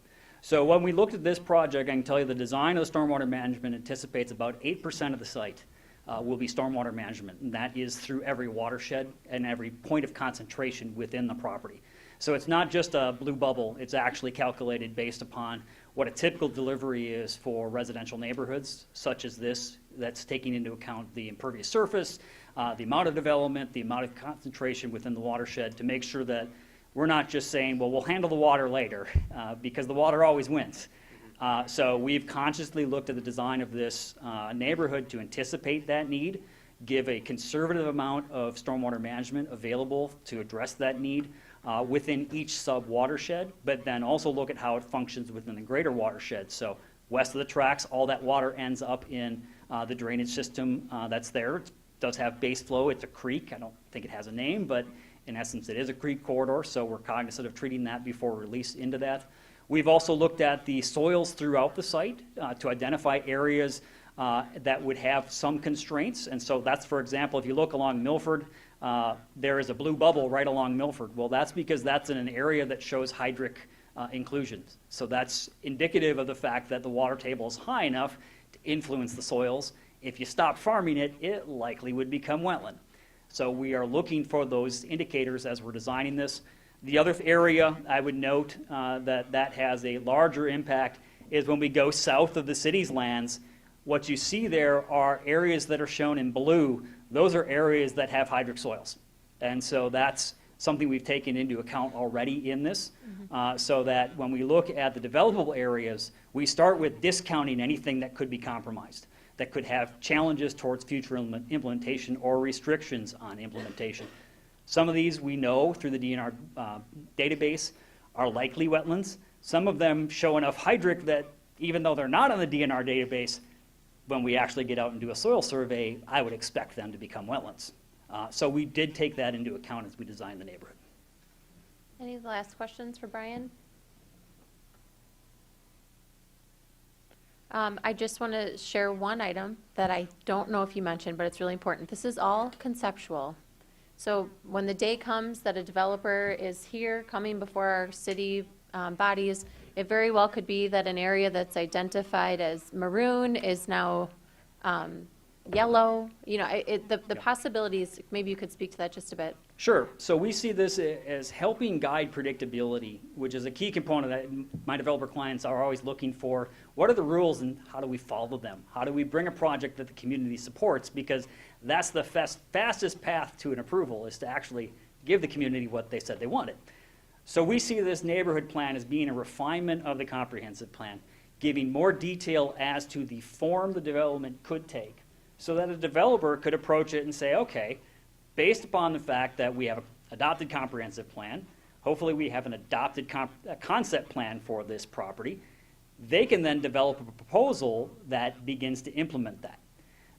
So when we looked at this project, I can tell you the design of the stormwater management anticipates about 8% of the site will be stormwater management, and that is through every watershed and every point of concentration within the property. So it's not just a blue bubble, it's actually calculated based upon what a typical delivery is for residential neighborhoods, such as this, that's taking into account the impervious surface, the amount of development, the amount of concentration within the watershed, to make sure that we're not just saying, well, we'll handle the water later, because the water always wins. So we've consciously looked at the design of this neighborhood to anticipate that need, give a conservative amount of stormwater management available to address that need within each sub-watershed, but then also look at how it functions within the greater watershed. So west of the tracks, all that water ends up in the drainage system that's there. It does have base flow. It's a creek. I don't think it has a name, but in essence, it is a creek corridor, so we're cognizant of treating that before release into that. We've also looked at the soils throughout the site to identify areas that would have some constraints. And so that's, for example, if you look along Milford, there is a blue bubble right along Milford. Well, that's because that's in an area that shows hydric inclusions. So that's indicative of the fact that the water table is high enough to influence the soils. If you stop farming it, it likely would become wetland. So we are looking for those indicators as we're designing this. The other area I would note that has a larger impact is when we go south of the city's lands. What you see there are areas that are shown in blue. Those are areas that have hydric soils. And so that's something we've taken into account already in this, so that when we look at the developable areas, we start with discounting anything that could be compromised, that could have challenges towards future implementation or restrictions on implementation. Some of these we know through the DNR database are likely wetlands. Some of them show enough hydric that even though they're not on the DNR database, when we actually get out and do a soil survey, I would expect them to become wetlands. So we did take that into account as we designed the neighborhood. Any last questions for Brian? I just want to share one item that I don't know if you mentioned, but it's really important. This is all conceptual. So when the day comes that a developer is here coming before our city bodies, it very well could be that an area that's identified as maroon is now yellow. You know, the possibilities, maybe you could speak to that just a bit. Sure. So we see this as helping guide predictability, which is a key component that my developer clients are always looking for. What are the rules and how do we follow them? How do we bring a project that the community supports? Because that's the fastest path to an approval, is to actually give the community what they said they wanted. So we see this neighborhood plan as being a refinement of the comprehensive plan, giving more detail as to the form the development could take, so that a developer could approach it and say, okay, based upon the fact that we have an adopted comprehensive plan, hopefully we have an adopted concept plan for this property, they can then develop a proposal that begins to implement that.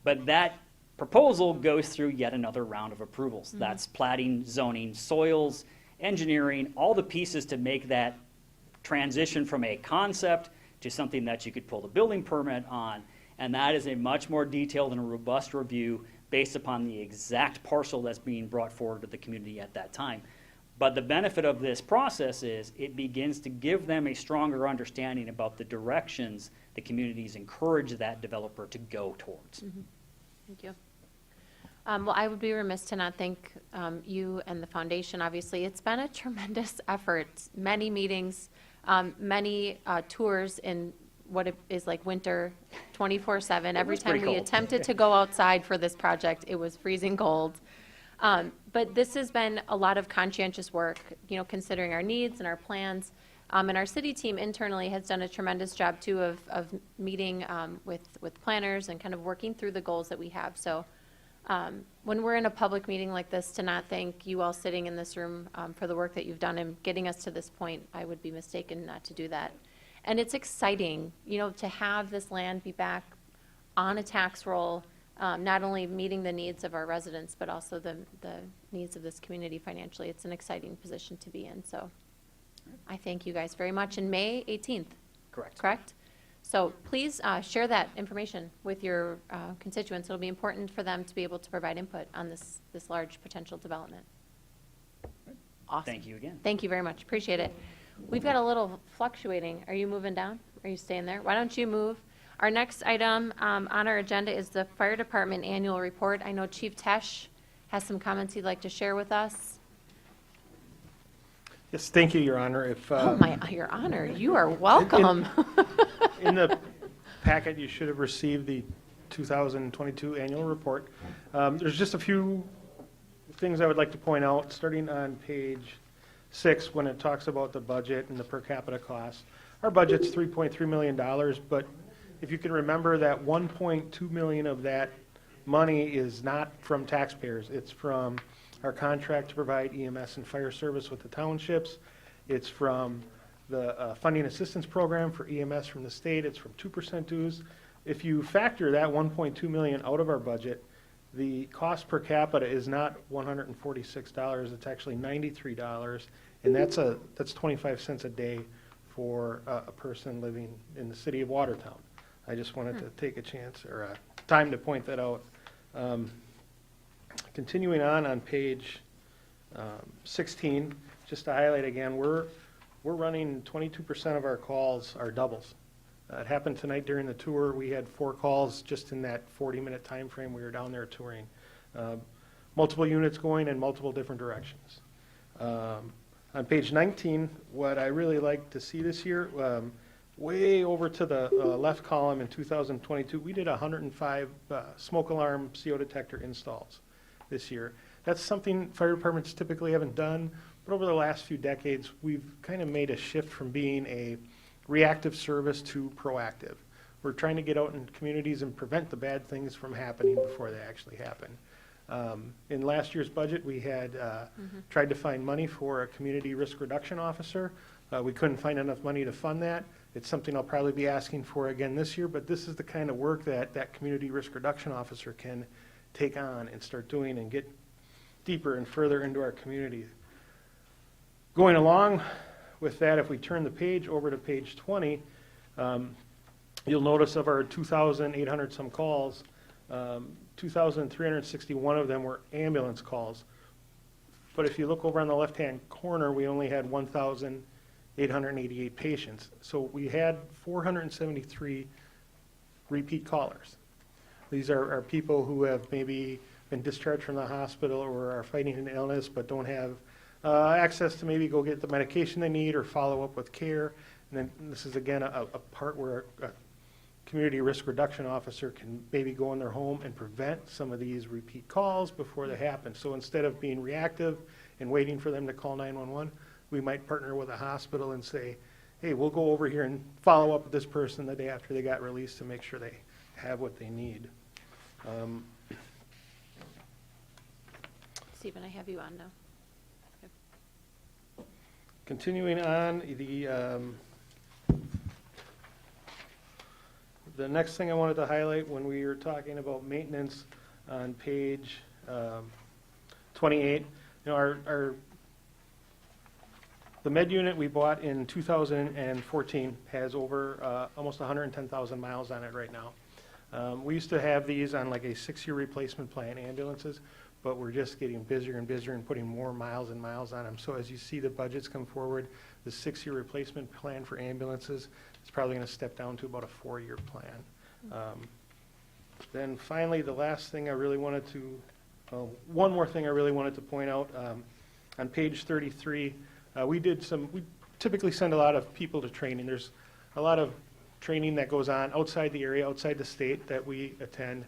But that proposal goes through yet another round of approvals. Mm-hmm. That's plating, zoning, soils, engineering, all the pieces to make that transition from a concept to something that you could pull the building permit on. And that is a much more detailed and robust review based upon the exact parcel that's being brought forward to the community at that time. But the benefit of this process is it begins to give them a stronger understanding about the directions the communities encourage that developer to go towards. Mm-hmm. Thank you. Well, I would be remiss to not thank you and the foundation. Obviously, it's been a tremendous effort. Many meetings, many tours in what it is like winter, 24/7. Every time we attempted to go outside for this project, it was freezing cold. But this has been a lot of conscientious work, you know, considering our needs and our plans. And our city team internally has done a tremendous job too of meeting with planners and kind of working through the goals that we have. So when we're in a public meeting like this, to not thank you all sitting in this room for the work that you've done in getting us to this point, I would be mistaken not to do that. And it's exciting, you know, to have this land be back on a tax roll, not only meeting the needs of our residents, but also the needs of this community financially. It's an exciting position to be in. So I thank you guys very much. And May 18th. Correct? So please share that information with your constituents. It'll be important for them to be able to provide input on this large potential development. Awesome. Thank you again. Thank you very much. Appreciate it. We've got a little fluctuating. Are you moving down? Are you staying there? Why don't you move? Our next item on our agenda is the Fire Department Annual Report. I know Chief Tesh has some comments he'd like to share with us. Yes, thank you, Your Honor. If, Oh, Your Honor, you are welcome. in the packet, you should have received the 2022 annual report. There's just a few things I would like to point out, starting on page 6, when it talks about the budget and the per capita cost. Our budget's $3.3 million, but if you can remember that $1.2 million of that money is not from taxpayers. It's from our contract to provide EMS and fire service with the townships. It's from the funding assistance program for EMS from the state. It's from 2% dues. If you factor that $1.2 million out of our budget, the cost per capita is not $146. It's actually $93, and that's 25 cents a day for a person living in the city of Watertown. I just wanted to take a chance or time to point that out. Continuing on page 16, just to highlight again, we're running 22% of our calls are doubles. It happened tonight during the tour. We had 4 calls just in that 40-minute time frame we were down there touring. Multiple units going in multiple different directions. On page 19, what I really like to see this year, way over to the left column in 2022, we did 105 smoke alarm CO detector installs this year. That's something fire departments typically haven't done, but over the last few decades, we've kind of made a shift from being a reactive service to proactive. We're trying to get out in communities and prevent the bad things from happening before they actually happen. In last year's budget, we had tried to find money for a community risk reduction officer. We couldn't find enough money to fund that. It's something I'll probably be asking for again this year, but this is the kind of work that community risk reduction officer can take on and start doing and get deeper and further into our community. Going along with that, if we turn the page over to page 20, you'll notice of our 2,800 some calls, 2,361 of them were ambulance calls. But if you look over on the left-hand corner, we only had 1,888 patients. So we had 473 repeat callers. These are people who have maybe been discharged from the hospital or are fighting an illness but don't have access to maybe go get the medication they need or follow up with care. And then this is, again, a part where a community risk reduction officer can maybe go in their home and prevent some of these repeat calls before they happen. So instead of being reactive and waiting for them to call 911, we might partner with a hospital and say, hey, we'll go over here and follow up with this person the day after they got released to make sure they have what they need. Stephen, I have you on now. Continuing on, the next thing I wanted to highlight when we were talking about maintenance on page 28, the med unit we bought in 2014 has over almost 110,000 miles on it right now. We used to have these on like a 6-year replacement plan ambulances, but we're just getting busier and busier and putting more miles and miles on them. So as you see the budgets come forward, the 6-year replacement plan for ambulances is probably going to step down to about a 4-year plan. Then finally, the last thing I really wanted to, one more thing I really wanted to point out, on page 33, we typically send a lot of people to training. There's a lot of training that goes on outside the area, outside the state that we attend.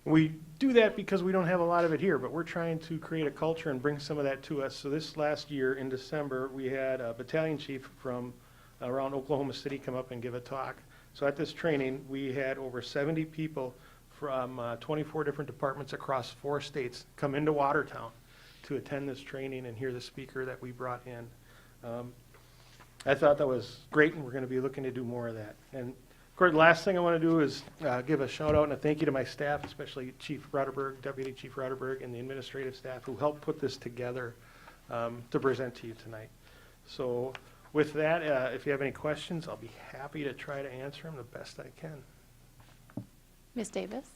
We do that because we don't have a lot of it here, but we're trying to create a culture and bring some of that to us. So this last year in December, we had a battalion chief from around Oklahoma City come up and give a talk. So at this training, we had over 70 people from 24 different departments across 4 states come into Watertown to attend this training and hear the speaker that we brought in. I thought that was great, and we're going to be looking to do more of that. And of course, the last thing I want to do is give a shout out and a thank you to my staff, especially Chief Rutterberg, Deputy Chief Rutterberg, and the administrative staff who helped put this together to present to you tonight. So with that, if you have any questions, I'll be happy to try to answer them the best I can. Ms. Davis?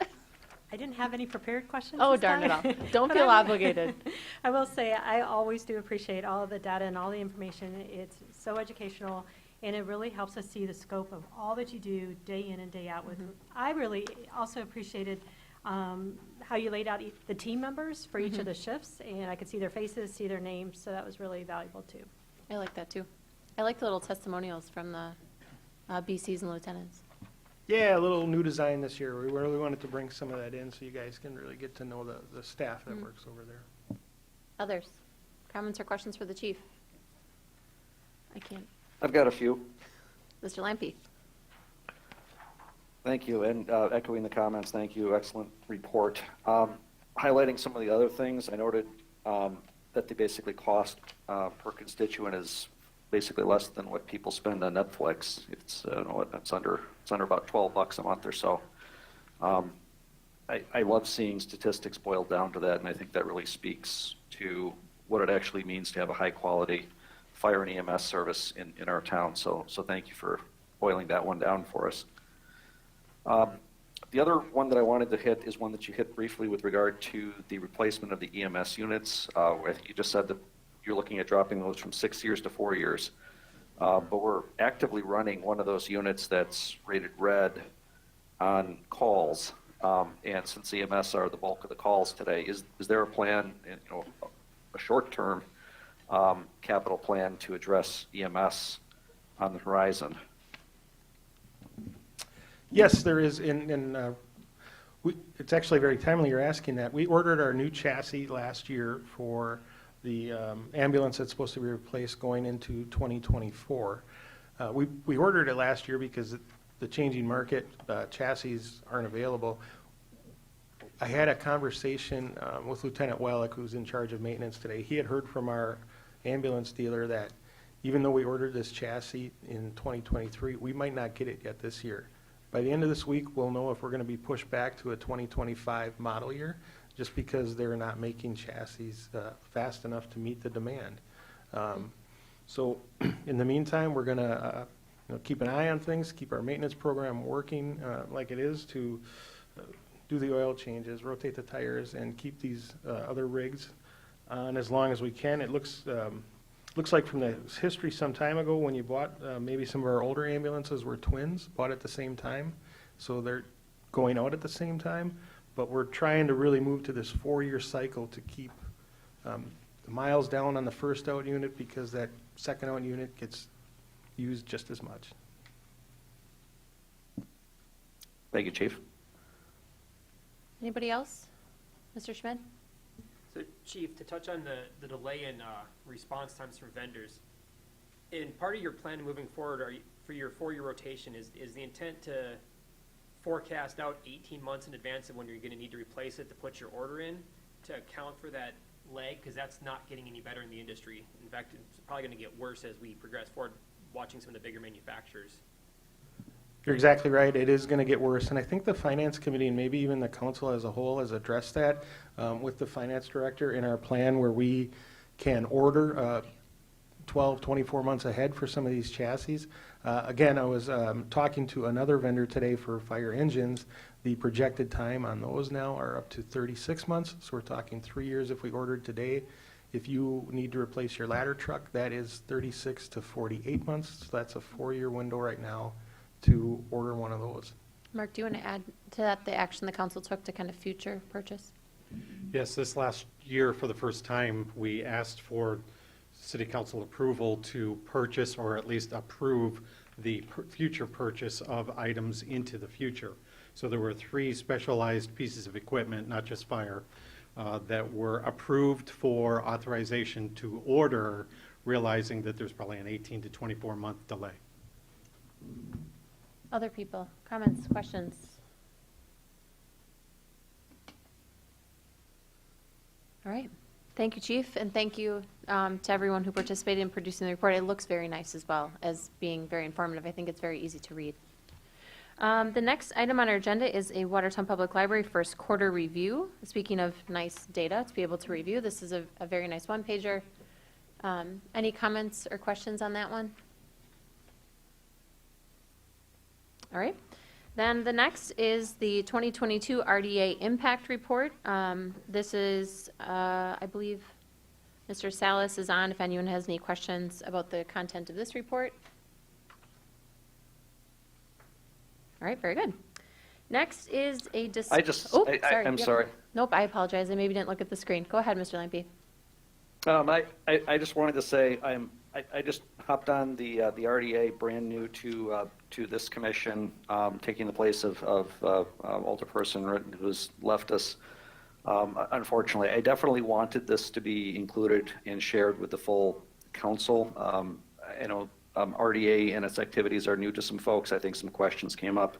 I didn't have any prepared questions. Oh, this darn it time. all. Don't But feel I'm- obligated. I will say, I always do appreciate all of the data and all the information. It's so educational, and it really helps us see the scope of all that you do day in and day out with. I really also appreciated how you laid out the team members for each of the shifts, and I could see their faces, see their names, so that was really valuable too. I like that too. I like the little testimonials from the BCs and lieutenants. Yeah, a little new design this year. We really wanted to bring some of that in so you guys can really get to know the staff that works over there. Others? Comments or questions for the chief? I can't. I've got a few. Mr. Lampe? Thank you, and echoing the comments, thank you, excellent report. Highlighting some of the other things, I noted that the basically cost per constituent is basically less than what people spend on Netflix. It's it's under about $12 a month or so. I love seeing statistics boiled down to that, and I think that really speaks to what it actually means to have a high quality fire and EMS service in our town. So thank you for boiling that one down for us. The other one that I wanted to hit is one that you hit briefly with regard to the replacement of the EMS units. I think you just said that you're looking at dropping those from 6 years to 4 years. But we're actively running one of those units that's rated red on calls. And since EMS are the bulk of the calls today, is there a plan, a short-term capital plan to address EMS on the horizon? Yes, there is, it's actually very timely you're asking that. We ordered our new chassis last year for the ambulance that's supposed to be replaced going into 2024. We ordered it last year because the changing market, chassis aren't available. I had a conversation with Lieutenant Wellick, who's in charge of maintenance today. He had heard from our ambulance dealer that even though we ordered this chassis in 2023, we might not get it yet this year. By the end of this week, we'll know if we're going to be pushed back to a 2025 model year, just because they're not making chassis fast enough to meet the demand. So in the meantime, we're going to keep an eye on things, keep our maintenance program working like it is to do the oil changes, rotate the tires, and keep these other rigs on as long as we can. It looks like from the history some time ago when you bought, maybe some of our older ambulances were twins, bought at the same time, so they're going out at the same time. But we're trying to really move to this 4-year cycle to keep the miles down on the first out unit, because that second out unit gets used just as much. Thank you, Chief. Anybody else? Mr. Schmidt? So, Chief, to touch on the delay in response times from vendors, in part of your plan moving forward, for your 4-year rotation, is the intent to forecast out 18 months in advance of when you're going to need to replace it to put your order in to account for that lag? Because that's not getting any better in the industry. In fact, it's probably going to get worse as we progress forward, watching some of the bigger manufacturers. You're exactly right. It is going to get worse. And I think the Finance Committee and maybe even the council as a whole has addressed that with the finance director in our plan, where we can order 12, 24 months ahead for some of these chassis. Again, I was talking to another vendor today for fire engines. The projected time on those now are up to 36 months. So we're talking 3 years if we ordered today. If you need to replace your ladder truck, that is 36 to 48 months. So that's a 4-year window right now to order one of those. Mark, do you want to add to that the action the council took to kind of future purchase? Yes, this last year, for the first time, we asked for city council approval to purchase, or at least approve, the future purchase of items into the future. So there were 3 specialized pieces of equipment, not just fire, that were approved for authorization to order, realizing that there's probably an 18 to 24 month delay. Other people, comments, questions? All right. Thank you, Chief, and thank you to everyone who participated in producing the report. It looks very nice as well as being very informative. I think it's very easy to read. The next item on our agenda is a Watertown Public Library first quarter review. Speaking of nice data to be able to review, this is a very nice one-pager. Any comments or questions on that one? All right. Then the next is the 2022 RDA Impact Report. This is, I believe, Mr. Salas is on if anyone has any questions about the content of this report. All right, very good. Next is a I'm sorry. Nope, I apologize. I maybe didn't look at the screen. Go ahead, Mr. Lampe. I just wanted to say, I just hopped on the RDA, brand new to this commission, taking the place of older person who's left us. Unfortunately, I definitely wanted this to be included and shared with the full council. I know RDA and its activities are new to some folks. I think some questions came up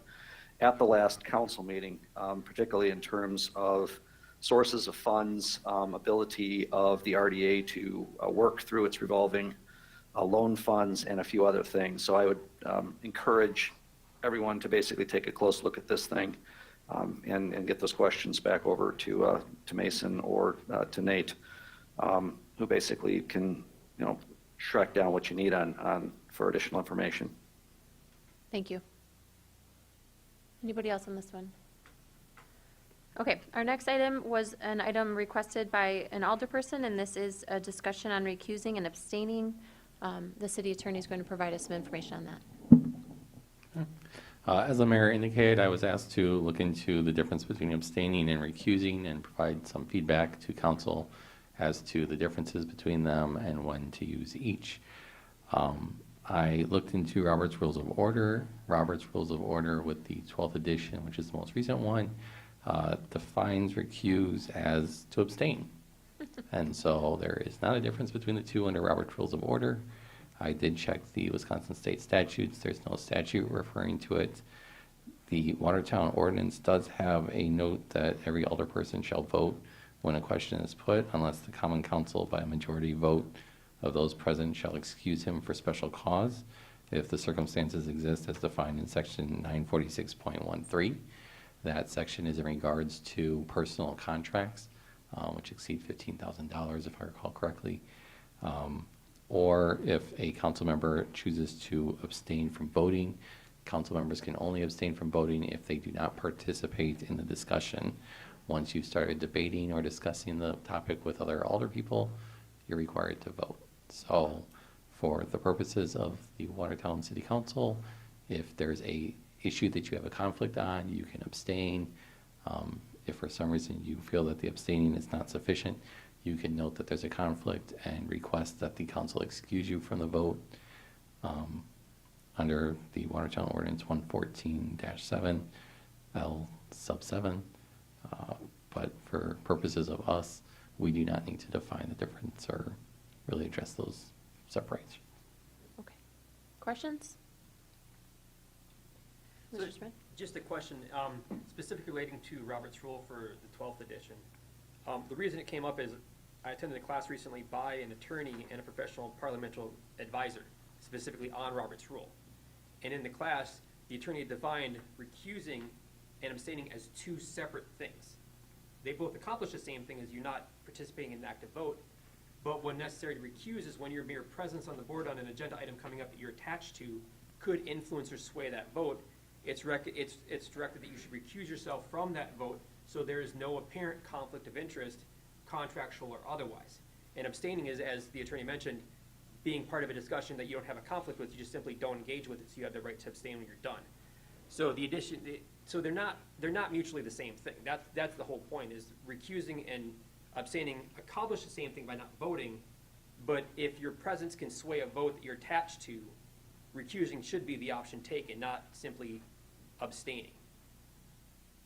at the last council meeting, particularly in terms of sources of funds, ability of the RDA to work through its revolving loan funds, and a few other things. So I would encourage everyone to basically take a close look at this thing and get those questions back over to Mason or to Nate, who basically can, track down what you need for additional information. Thank you. Anybody else on this one? Okay, our next item was an item requested by an alderperson, and this is a discussion on recusing and abstaining. The city attorney is going to provide us some information on that. As the mayor indicated, I was asked to look into the difference between abstaining and recusing and provide some feedback to council as to the differences between them and when to use each. I looked into Robert's Rules of Order. Robert's Rules of Order with the 12th edition, which is the most recent one, defines recuse as to abstain. And so there is not a difference between the two under Robert's Rules of Order. I did check the Wisconsin state statutes. There's no statute referring to it. The Watertown ordinance does have a note that every alderperson shall vote when a question is put, unless the common council by a majority vote of those present shall excuse him for special cause if the circumstances exist as defined in section 946.13. That section is in regards to personal contracts, which exceed $15,000 if I recall correctly. Or if a council member chooses to abstain from voting, council members can only abstain from voting if they do not participate in the discussion. Once you started debating or discussing the topic with other alder people, you're required to vote. So for the purposes of the Watertown City Council, if there's a issue that you have a conflict on, you can abstain. If for some reason you feel that the abstaining is not sufficient, you can note that there's a conflict and request that the council excuse you from the vote under the Watertown Ordinance 114-7, L sub 7. But for purposes of us, we do not need to define the difference or really address those separations. Okay. Questions? So Mr. Smith? just a question, specifically relating to Robert's Rule for the 12th edition. The reason it came up is I attended a class recently by an attorney and a professional parliamentary advisor, specifically on Robert's Rule. And in the class, the attorney defined recusing and abstaining as two separate things. They both accomplish the same thing as you not participating in an active vote, but when necessary to recuse is when your mere presence on the board on an agenda item coming up that you're attached to could influence or sway that vote. It's directed that you should recuse yourself from that vote so there is no apparent conflict of interest, contractual or otherwise. And abstaining is, as the attorney mentioned, being part of a discussion that you don't have a conflict with, you just simply don't engage with it, so you have the right to abstain when you're done. So so they're not mutually the same thing. That's the whole point, is recusing and abstaining accomplish the same thing by not voting, but if your presence can sway a vote that you're attached to, recusing should be the option taken, not simply abstaining,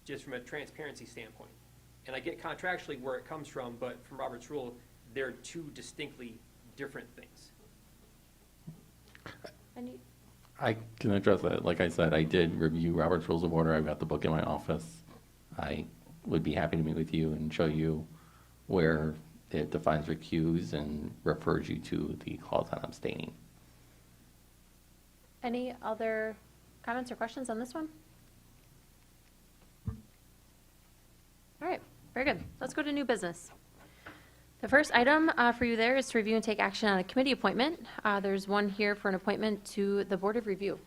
just from a transparency standpoint. And I get contractually where it comes from, but from Robert's Rule, they're two distinctly different things. I can address that. Like I said, I did review Robert's Rules of Order. I've got the book in my office. I would be happy to meet with you and show you where it defines recuse and refers you to the clause on abstaining. Any other comments or questions on this one? All right, very good. Let's go to new business. The first item for you there is to review and take action on a committee appointment. There's one here for an appointment to the Board of Review.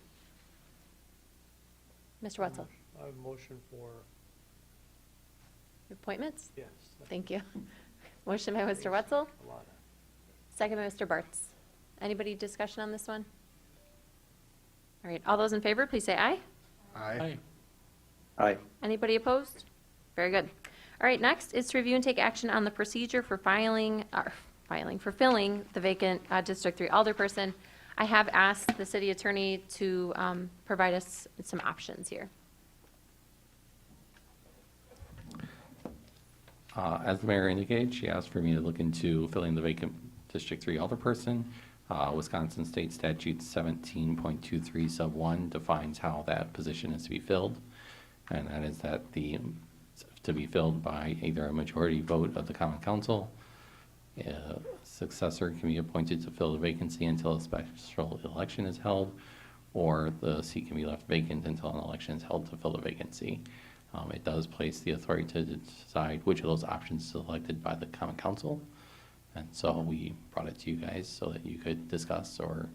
Mr. Wetzel, I have a motion for, appointments? yes. Thank you. Motion by Mr. Wetzel, A lot of- second by Mr. Bartz. Anybody discussion on this one? All right, all those in favor, please say aye. Aye. Aye. Anybody opposed? Very good. All right, next is to review and take action on the procedure for filling the vacant District 3 alderperson. I have asked the city attorney to provide us some options here. As the mayor indicated, she asked for me to look into filling the vacant District 3 alderperson. Wisconsin State Statute 17.23 sub 1 defines how that position is to be filled, and that is that to be filled by either a majority vote of the common council, a successor can be appointed to fill the vacancy until a special election is held, or the seat can be left vacant until an election is held to fill the vacancy. It does place the authority to decide which of those options is selected by the common council. And so we brought it to you guys so that you could discuss or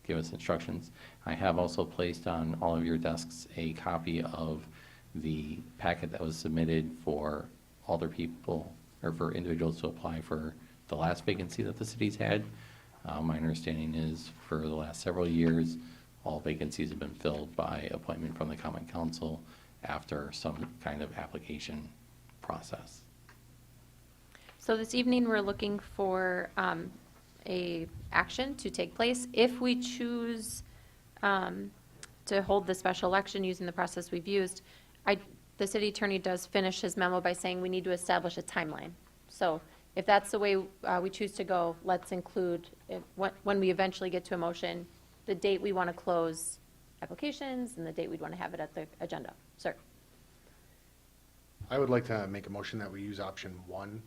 give us instructions. I have also placed on all of your desks a copy of the packet that was submitted for alder people, or for individuals to apply for the last vacancy that the city's had. My understanding is for the last several years, all vacancies have been filled by appointment from the common council after some kind of application process. So this evening, we're looking for a action to take place. If we choose to hold the special election using the process we've used, the city attorney does finish his memo by saying we need to establish a timeline. So if that's the way we choose to go, let's include, when we eventually get to a motion, the date we want to close applications and the date we'd want to have it at the agenda. Sir? I would like to make a motion that we use option 1,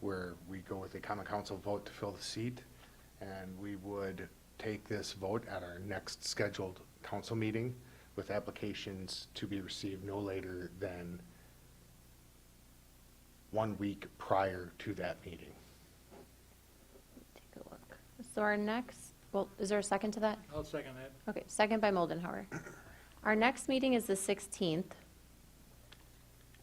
where we go with a common council vote to fill the seat, and we would take this vote at our next scheduled council meeting with applications to be received no later than 1 week prior to that meeting. Take a look. So our next, well, is there a second to that? I'll second that. Okay, second by Moldenhauer. Our next meeting is the 16th.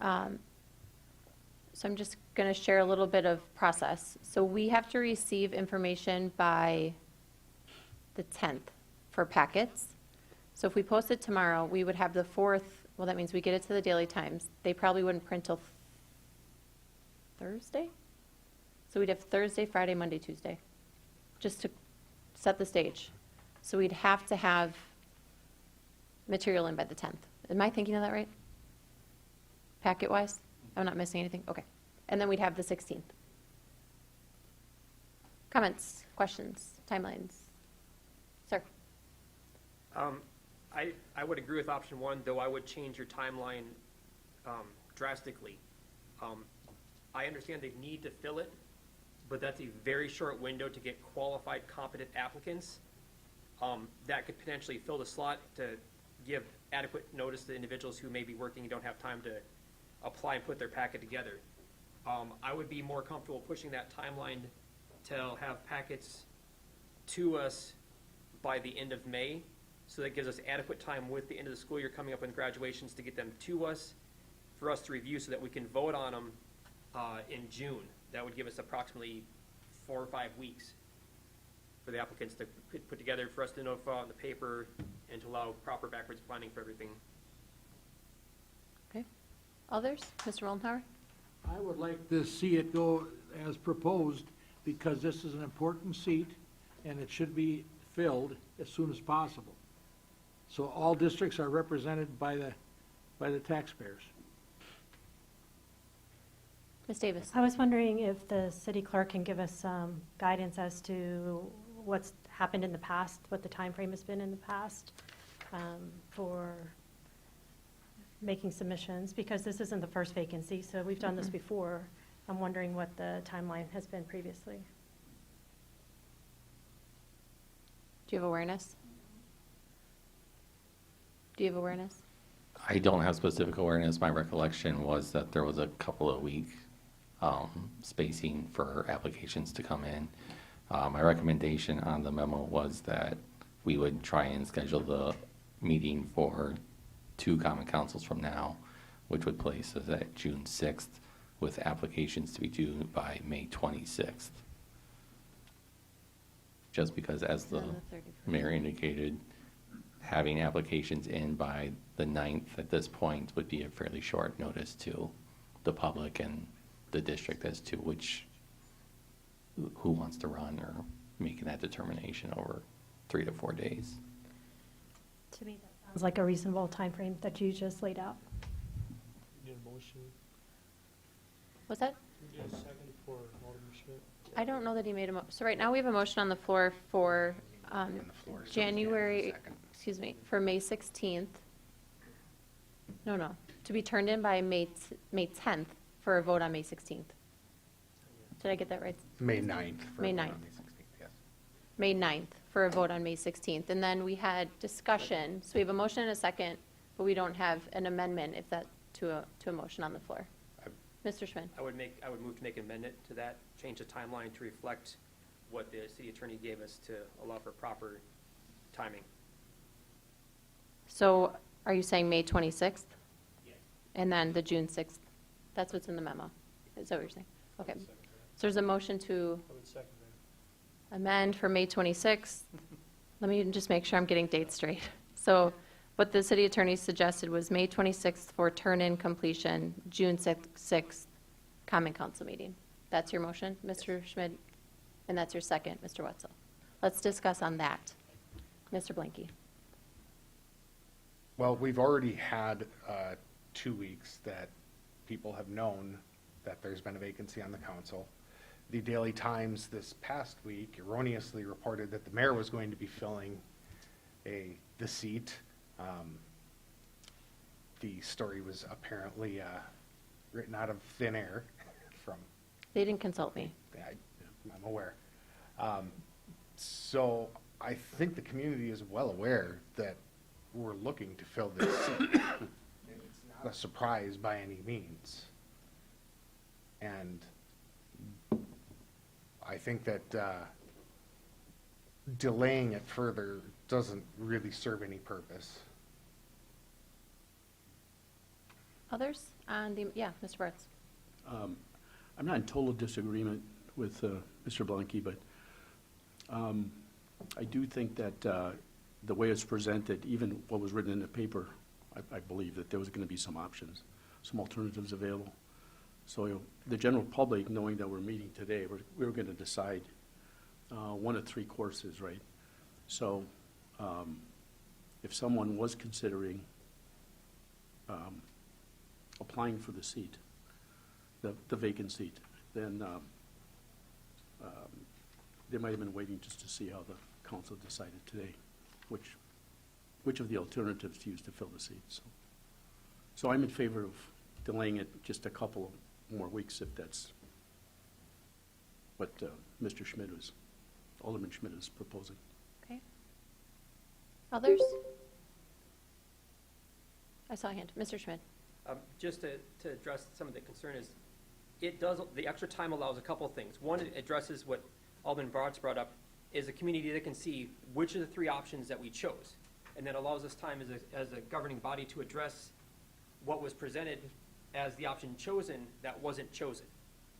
So I'm just going to share a little bit of process. So we have to receive information by the 10th for packets. So if we post it tomorrow, we would have the 4th, well, that means we get it to the Daily Times. They probably wouldn't print till Thursday? So we'd have Thursday, Friday, Monday, Tuesday, just to set the stage. So we'd have to have material in by the 10th. Am I thinking of that right? Packet-wise? I'm not missing anything? Okay. And then we'd have the 16th. Comments, questions, timelines? Sir? I would agree with option 1, though I would change your timeline drastically. I understand they need to fill it, but that's a very short window to get qualified, competent applicants. That could potentially fill the slot to give adequate notice to individuals who may be working and don't have time to apply and put their packet together. I would be more comfortable pushing that timeline to have packets to us by the end of May, so that gives us adequate time with the end of the school year coming up with graduations to get them to us, for us to review so that we can vote on them in June. That would give us approximately 4 or 5 weeks for the applicants to put together, for us to notify on the paper, and to allow proper backwards planning for everything. Okay. Others? Mr. Moldenhauer? I would like to see it go as proposed, because this is an important seat, and it should be filled as soon as possible. So all districts are represented by the taxpayers. Ms. Davis? I was wondering if the city clerk can give us some guidance as to what's happened in the past, what the time frame has been in the past for making submissions, because this isn't the first vacancy, so we've done this before. I'm wondering what the timeline has been previously. Do you have awareness? Do you have awareness? I don't have specific awareness. My recollection was that there was a couple of week spacing for applications to come in. My recommendation on the memo was that we would try and schedule the meeting for 2 common councils from now, which would place us at June 6th, with applications to be due by May 26th. Just because, as the mayor indicated, having applications in by the 9th at this point would be a fairly short notice to the public and the district as to who wants to run or making that determination over 3 to 4 days. To me, that sounds like a reasonable time frame that you just laid out. Need a motion? Was that? Need a second for Alderman Schmidt? I don't know that he made so right now we have a motion on the floor for January, excuse me, for May 16th. No, to be turned in by May 10th for a vote on May 16th. Did I get that right? May 9th. for May vote 9th. on May 16th, yes. May 9th for a vote on May 16th. And then we had discussion, so we have a motion and a second, but we don't have an amendment if that, to a motion on the floor. Mr. Schmidt? I would move to make an amendment to that, change the timeline to reflect what the city attorney gave us to allow for proper timing. So are you saying May 26th? Yes. And then the June 6th? That's what's in the memo. Is that what you're saying? Okay. So there's a motion to I would second that. amend for May 26th. Let me just make sure I'm getting dates straight. So what the city attorney suggested was May 26th for turn-in completion, June 6th, common council meeting. That's your motion, Mr. Schmidt? And that's your second, Mr. Wetzel. Let's discuss on that. Mr. Blanky? Well, we've already had 2 weeks that people have known that there's been a vacancy on the council. The Daily Times this past week erroneously reported that the mayor was going to be filling the seat. The story was apparently written out of thin air from, They didn't consult me. I'm aware. So I think the community is well aware that we're looking to fill this seat. And it's not a surprise by any means. And I think that delaying it further doesn't really serve any purpose. Others on the, yeah, Mr. Bartz? I'm not in total disagreement with Mr. Blanky, but I do think that the way it's presented, even what was written in the paper, I believe that there was going to be some options, some alternatives available. So the general public, knowing that we're meeting today, we're going to decide 1 of 3 courses, right? So if someone was considering applying for the seat, the vacant seat, then they might have been waiting just to see how the council decided today, which of the alternatives to use to fill the seat. So I'm in favor of delaying it just a couple more weeks if that's what Alderman Schmidt is proposing. Okay. Others? I saw a hand. Mr. Schmidt? Just to address some of the concern is, the extra time allows a couple of things. One, it addresses what Alderman Bartz brought up, is a community that can see which of the 3 options that we chose. And that allows us time as a governing body to address what was presented as the option chosen that wasn't chosen.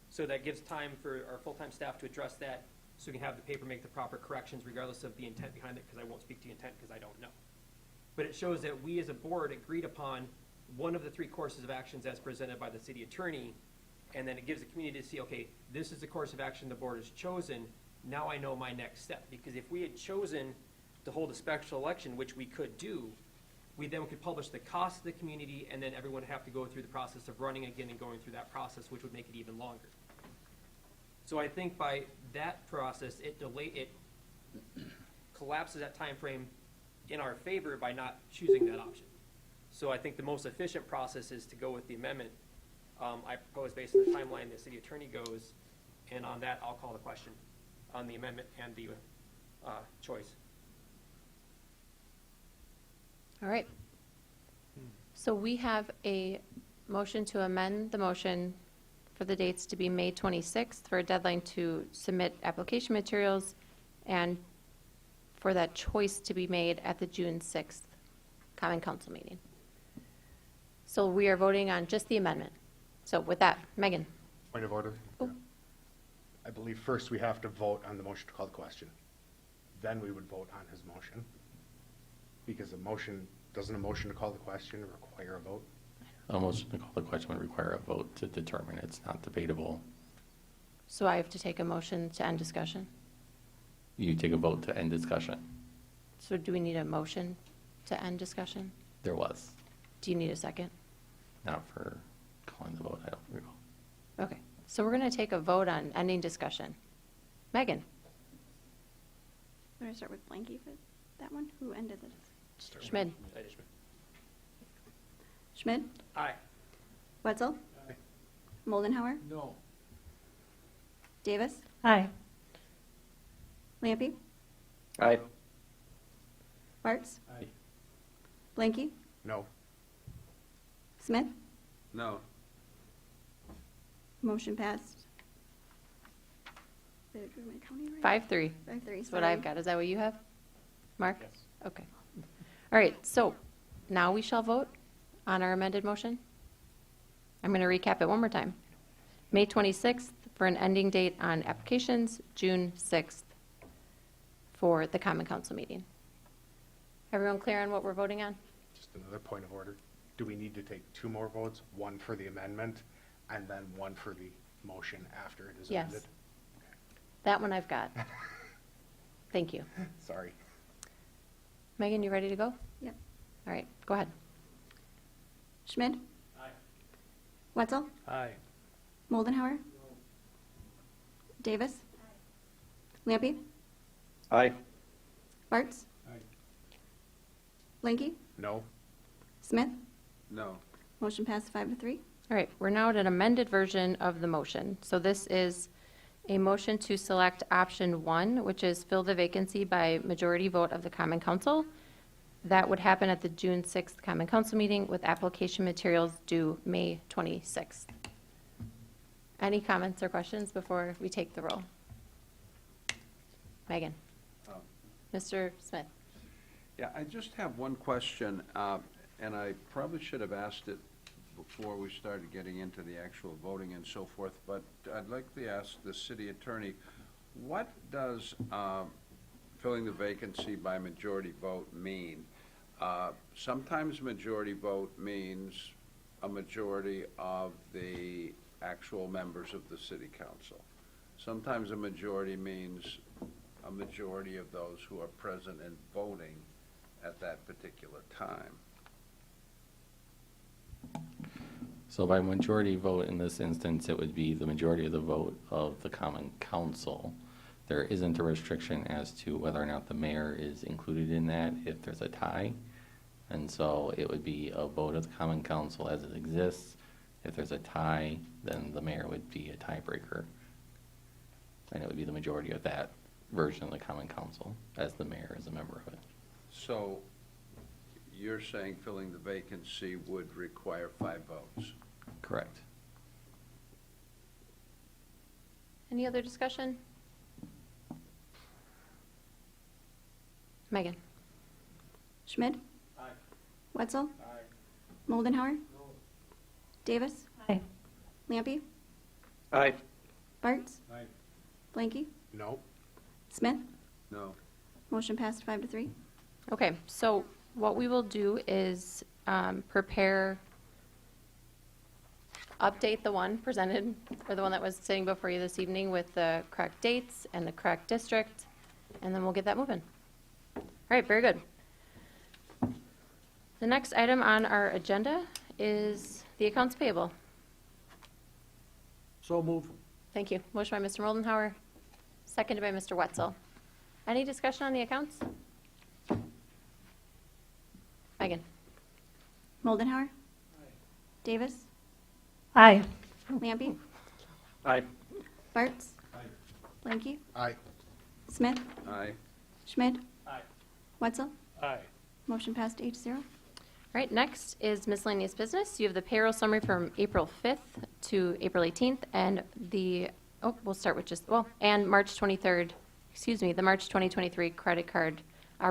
So that gives time for our full-time staff to address that, so we can have the paper make the proper corrections regardless of the intent behind it, because I won't speak to the intent because I don't know. But it shows that we as a board agreed upon one of the 3 courses of actions as presented by the city attorney, and then it gives the community to see, okay, this is the course of action the board has chosen, now I know my next step. Because if we had chosen to hold a special election, which we could do, we then could publish the cost of the community, and then everyone would have to go through the process of running again and going through that process, which would make it even longer. So I think by that process, it collapses that time frame in our favor by not choosing that option. So I think the most efficient process is to go with the amendment. I propose based on the timeline the city attorney goes, and on that, I'll call the question on the amendment and the choice. All right. So we have a motion to amend the motion for the dates to be May 26th for a deadline to submit application materials, and for that choice to be made at the June 6th Common Council meeting. So we are voting on just the amendment. So with that, Megan. Point of order. Oh. I believe first we have to vote on the motion to call the question. Then we would vote on his motion. Because doesn't a motion to call the question require a vote? A motion to call the question would require a vote to determine it's not debatable. So I have to take a motion to end discussion? You take a vote to end discussion. So do we need a motion to end discussion? There was, Do you need a second? not for calling the vote, I don't recall. Okay, so we're going to take a vote on ending discussion. Megan? Want to start with Blanky for that one? Who ended this? Schmid? Schmid? Aye. Wetzel? Aye. Moldenhauer? No. Davis? Aye. Lampy? Aye. Bartz? Aye. Blanky? No. Smith? No. Motion passed. Did I do my counting right? 5-3. 5-3, That's what I've got. Is that what you have? Mark? Yes. Okay. All right, so now we shall vote on our amended motion. I'm going to recap it one more time. May 26th for an ending date on applications, June 6th for the Common Council meeting. Everyone clear on what we're voting on? Just another point of order. Do we need to take two more votes? One for the amendment and then one for the motion after it is Yes. amended? That one I've got. Thank you. Sorry. Megan, you ready to go? Yep. All right, go ahead. Schmid? Aye. Wetzel? Aye. Moldenhauer? Davis? Lampy? Aye. Bartz? Aye. Blanky? No. Smith? No. Motion passed 5-3. All right, we're now at an amended version of the motion. So this is a motion to select option 1, which is fill the vacancy by majority vote of the Common Council. That would happen at the June 6th Common Council meeting with application materials due May 26th. Any comments or questions before we take the roll? Megan? Mr. Smith? Yeah, I just have one question, and I probably should have asked it before we started getting into the actual voting and so forth, but I'd like to ask the city attorney, what does filling the vacancy by majority vote mean? Sometimes majority vote means a majority of the actual members of the city council. Sometimes a majority means a majority of those who are present and voting at that particular time. So by majority vote in this instance, it would be the majority of the vote of the Common Council. There isn't a restriction as to whether or not the mayor is included in that if there's a tie. And so it would be a vote of the Common Council as it exists. If there's a tie, then the mayor would be a tiebreaker. And it would be the majority of that version of the Common Council as the mayor is a member of it. So you're saying filling the vacancy would require 5 votes? Correct. Any other discussion? Megan? Schmid? Aye. Wetzel? Aye. Moldenhauer? No. Aye. Davis? Lampy? Aye. Bartz? Aye. Blanky? No. Smith? No. Motion passed 5-3. Okay, so what we will do is update the one presented, or the one that was sitting before you this evening with the correct dates and the correct district, and then we'll get that moving. All right, very good. The next item on our agenda is the accounts payable. So move. Thank you. Motion by Mr. Moldenhauer, seconded by Mr. Wetzel. Any discussion on the accounts? Megan? Moldenhauer? Davis? Aye. Lampy? Aye. Bartz? Aye. Blanky? Aye. Smith? Aye. Schmid? Aye. Wetzel? Aye. Motion passed 8-0. All right, next is miscellaneous business. You have the payroll summary from April 5th to April 18th, and we'll start with and March 23rd, the March 2023 credit card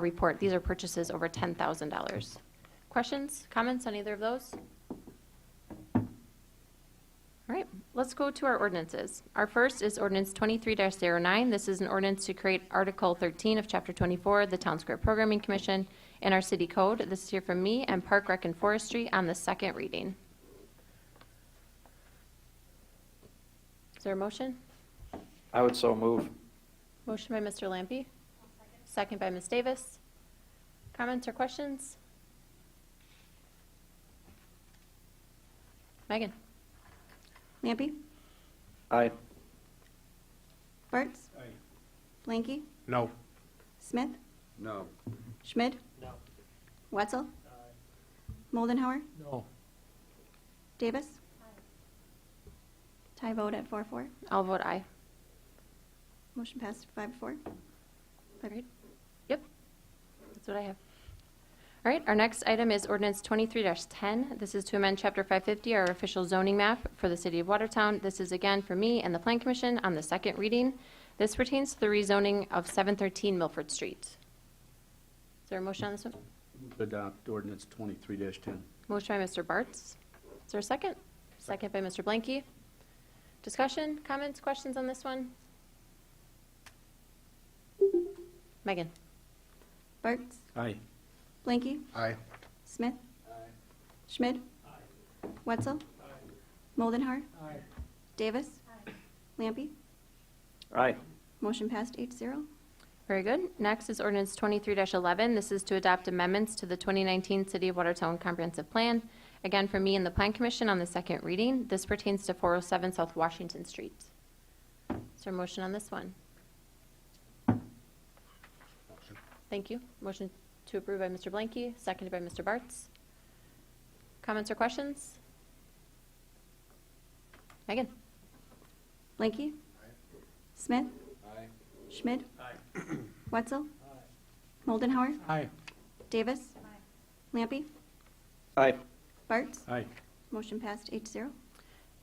report. These are purchases over $10,000. Questions, comments on either of those? All right, let's go to our ordinances. Our first is ordinance 23-09. This is an ordinance to create Article 13 of Chapter 24, the Town Square Programming Commission, in our city code. This is here from me and Park, Rec, and Forestry on the second reading. Is there a motion? I would so move. Motion by Mr. Lampy. Second by Ms. Davis. Comments or questions? Megan? Lampy, Aye. Bartz. Blanky, No. Smith, No. Schmid. No. Wetzel. Moldenhauer, No. Davis. Tie vote at 4-4. I'll vote aye. Motion passed 5-4. Agreed? Yep. That's what I have. All right, our next item is ordinance 23-10. This is to amend Chapter 550, our official zoning map for the city of Watertown. This is again for me and the Plan Commission on the second reading. This pertains to the rezoning of 713 Milford Street. Is there a motion on this one? Adopt ordinance 23-10. Motion by Mr. Bartz. Is there a second? Second by Mr. Blanky. Discussion, comments, questions on this one? Megan? Bartz. Aye. Blanky, Aye. Smith. Schmid. Wetzel. Moldenhauer. Davis. Lampy. Aye. Motion passed 8-0. Very good. Next is ordinance 23-11. This is to adopt amendments to the 2019 City of Watertown Comprehensive Plan. Again, for me and the Plan Commission on the second reading. This pertains to 407 South Washington Street. Is there a motion on this one? Motion. Thank you. Motion to approve by Mr. Blanky, seconded by Mr. Bartz. Comments or questions? Megan? Blanky. Smith. Aye. Schmid. Wetzel. Moldenhauer. Aye. Davis. Lampy. Aye. Bartz. Aye. Motion passed 8-0.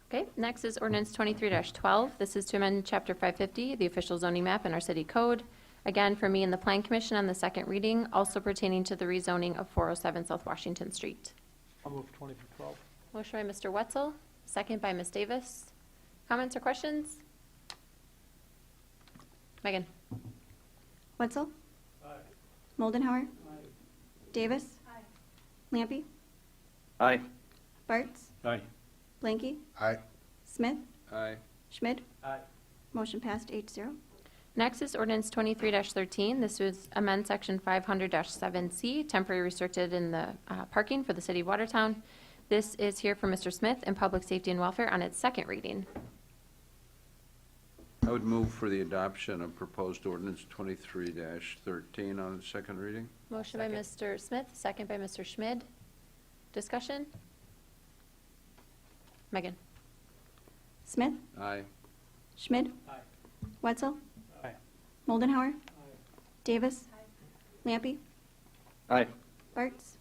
Okay, next is ordinance 23-12. This is to amend Chapter 550, the official zoning map in our city code. Again, for me and the Plan Commission on the second reading, also pertaining to the rezoning of 407 South Washington Street. I'll move 20 through 12. Motion by Mr. Wetzel, second by Ms. Davis. Comments or questions? Megan? Wetzel. Moldenhauer. Davis. Lampy. Aye. Bartz. Aye. Blanky. Aye. Smith. Aye. Schmid. Aye. Motion passed 8-0. Next is ordinance 23-13. This was amend section 500-7C, temporary restricted in the parking for the city of Watertown. This is here for Mr. Smith and Public Safety and Welfare on its second reading. I would move for the adoption of proposed ordinance 23-13 on its second reading. Motion by Mr. Smith, second by Mr. Schmid. Discussion? Megan? Smith. Aye. Schmid. Aye. Wetzel. Aye. Moldenhauer. Davis. Lampy. Aye. Bartz.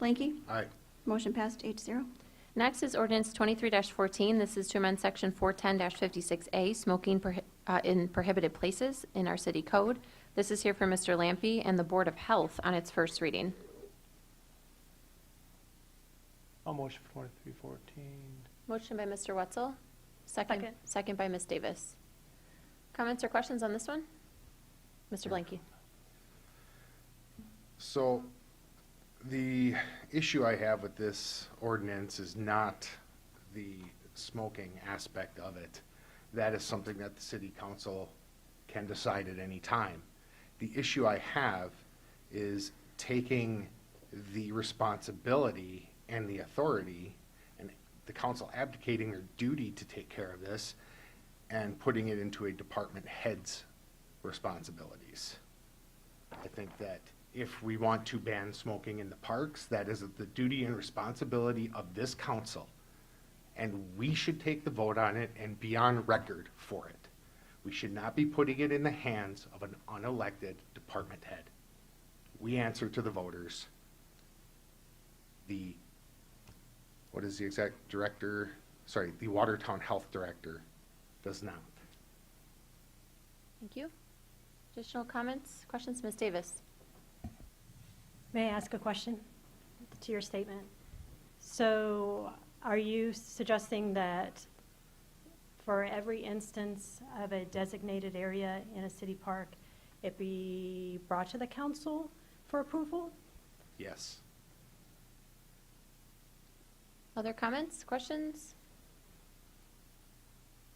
Blanky. Aye. Motion passed 8-0. Next is ordinance 23-14. This is to amend section 410-56A, smoking in prohibited places in our city code. This is here for Mr. Lampy and the Board of Health on its first reading. I'll motion for 23-14. Motion by Mr. Wetzel, second by Ms. Davis. Comments or questions on this one? Mr. Blanky. So the issue I have with this ordinance is not the smoking aspect of it. That is something that the city council can decide at any time. The issue I have is taking the responsibility and the authority and the council abdicating their duty to take care of this and putting it into a department head's responsibilities. I think that if we want to ban smoking in the parks, that is the duty and responsibility of this council. And we should take the vote on it and be on record for it. We should not be putting it in the hands of an unelected department head. We answer to the voters. What is the exact director? Sorry, the Watertown Health Director does not. Thank you. Additional comments, questions? Ms. Davis. May I ask a question to your statement? So are you suggesting that for every instance of a designated area in a city park, it be brought to the council for approval? Yes. Other comments, questions?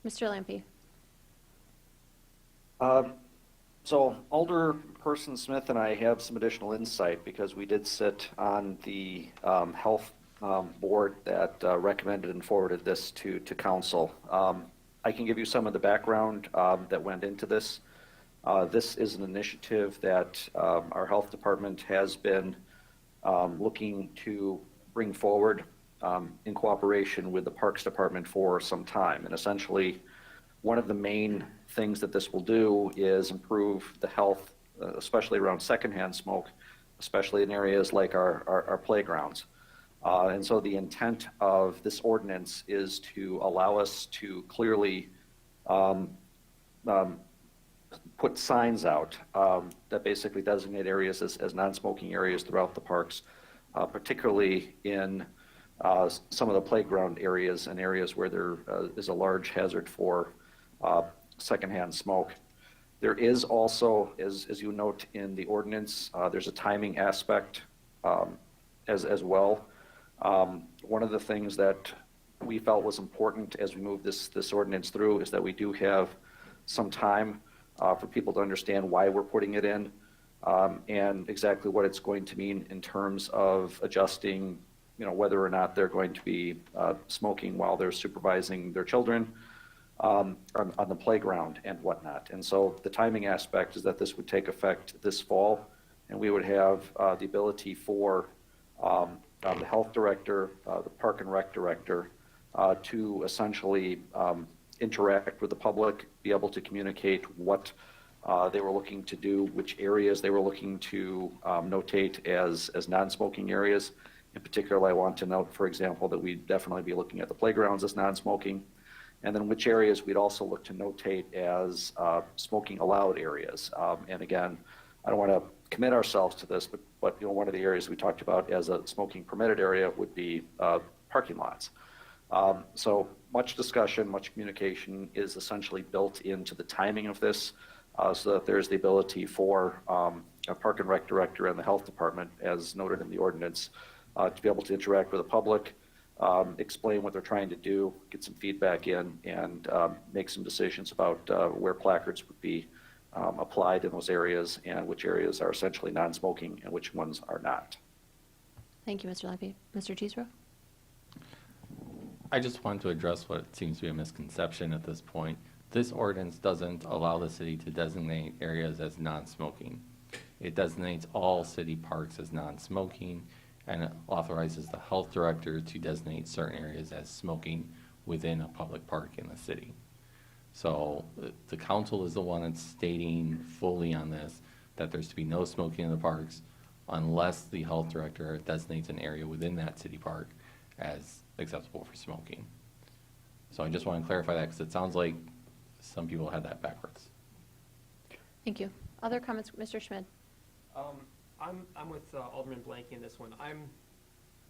Mr. Lampy? So Alderperson Smith and I have some additional insight because we did sit on the health board that recommended and forwarded this to council. I can give you some of the background that went into this. This is an initiative that our health department has been looking to bring forward in cooperation with the Parks Department for some time. And essentially, one of the main things that this will do is improve the health, especially around secondhand smoke, especially in areas like our playgrounds. And so the intent of this ordinance is to allow us to clearly put signs out that basically designate areas as non-smoking areas throughout the parks, particularly in some of the playground areas and areas where there is a large hazard for secondhand smoke. There is also, as you note in the ordinance, there's a timing aspect as well. One of the things that we felt was important as we move this ordinance through is that we do have some time for people to understand why we're putting it in and exactly what it's going to mean in terms of adjusting, whether or not they're going to be smoking while they're supervising their children on the playground and whatnot. And so the timing aspect is that this would take effect this fall, and we would have the ability for the health director, the park and rec director, to essentially interact with the public, be able to communicate what they were looking to do, which areas they were looking to notate as non-smoking areas. In particular, I want to note, for example, that we'd definitely be looking at the playgrounds as non-smoking, and then which areas we'd also look to notate as smoking allowed areas. And again, I don't want to commit ourselves to this, but one of the areas we talked about as a smoking permitted area would be parking lots. So much discussion, much communication is essentially built into the timing of this, so that there's the ability for a park and rec director and the health department, as noted in the ordinance, to be able to interact with the public, explain what they're trying to do, get some feedback in, and make some decisions about where placards would be applied in those areas and which areas are essentially non-smoking and which ones are not. Thank you, Mr. Lampy. Mr. Cheesebro? I just want to address what seems to be a misconception at this point. This ordinance doesn't allow the city to designate areas as non-smoking. It designates all city parks as non-smoking, and it authorizes the health director to designate certain areas as smoking within a public park in the city. So the council is the one that's stating fully on this that there's to be no smoking in the parks unless the health director designates an area within that city park as acceptable for smoking. So I just want to clarify that because it sounds like some people had that backwards. Thank you. Other comments, Mr. Schmidt? I'm with Alderman Blanky in this one.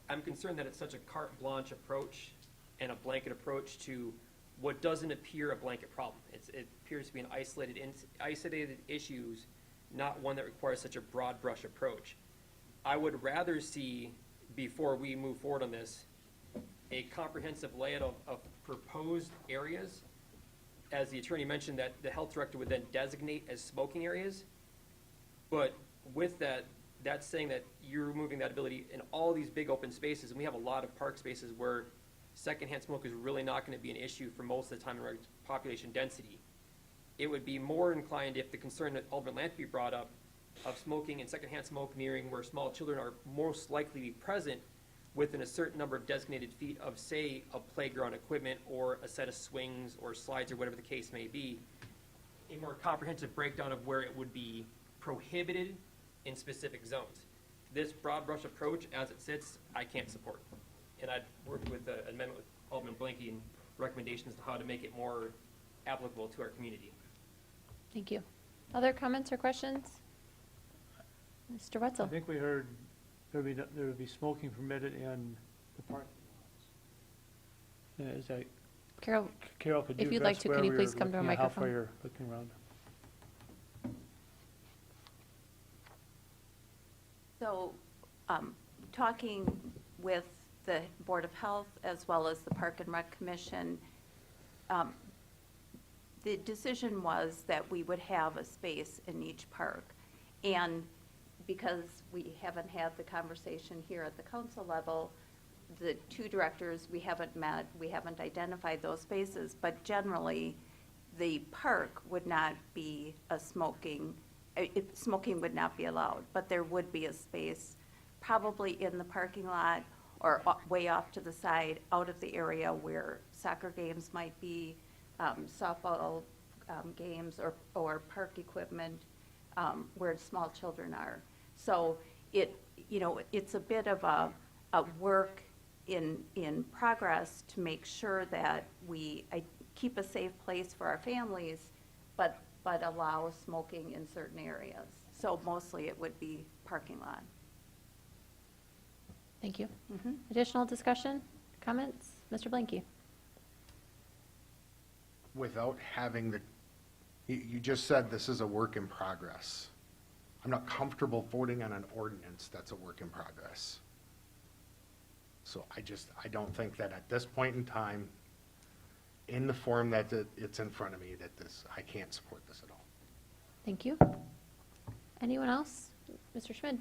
I'm concerned that it's such a carte blanche approach and a blanket approach to what doesn't appear a blanket problem. It appears to be an isolated issues, not one that requires such a broad brush approach. I would rather see, before we move forward on this, a comprehensive layout of proposed areas. As the attorney mentioned, that the health director would then designate as smoking areas. But with that, that's saying that you're removing that ability in all these big open spaces, and we have a lot of park spaces where secondhand smoke is really not going to be an issue for most of the time in our population density. It would be more inclined if the concern that Alderman Lampy brought up of smoking and secondhand smoke nearing where small children are most likely to be present within a certain number of designated feet of, say, a playground equipment or a set of swings or slides or whatever the case may be, a more comprehensive breakdown of where it would be prohibited in specific zones. This broad brush approach, as it sits, I can't support. And I'd work with an amendment with Alderman Blanky and recommendations to how to make it more applicable to our community. Thank you. Other comments or questions? Mr. Wetzel? I think we heard there would be smoking permitted in the parking lots. Is that Carol, Carol, could If you you'd like address to, where can you we please were come to a looking at, how far microphone? you're looking around? So, talking with the Board of Health as well as the Park and Rec Commission, the decision was that we would have a space in each park. And because we haven't had the conversation here at the council level, the two directors, we haven't met, we haven't identified those spaces, but generally, the park would not be a smoking, smoking would not be allowed, but there would be a space probably in the parking lot or way off to the side, out of the area where soccer games might be, softball games or park equipment, where small children are. So it's a bit of a work in progress to make sure that we keep a safe place for our families, but allow smoking in certain areas. So mostly it would be parking lot. Thank you. Additional discussion, comments? Mr. Blanky? Without having you just said this is a work in progress. I'm not comfortable voting on an ordinance that's a work in progress. So I don't think that at this point in time, in the form that it's in front of me, I can't support this at all. Thank you. Anyone else? Mr. Schmid?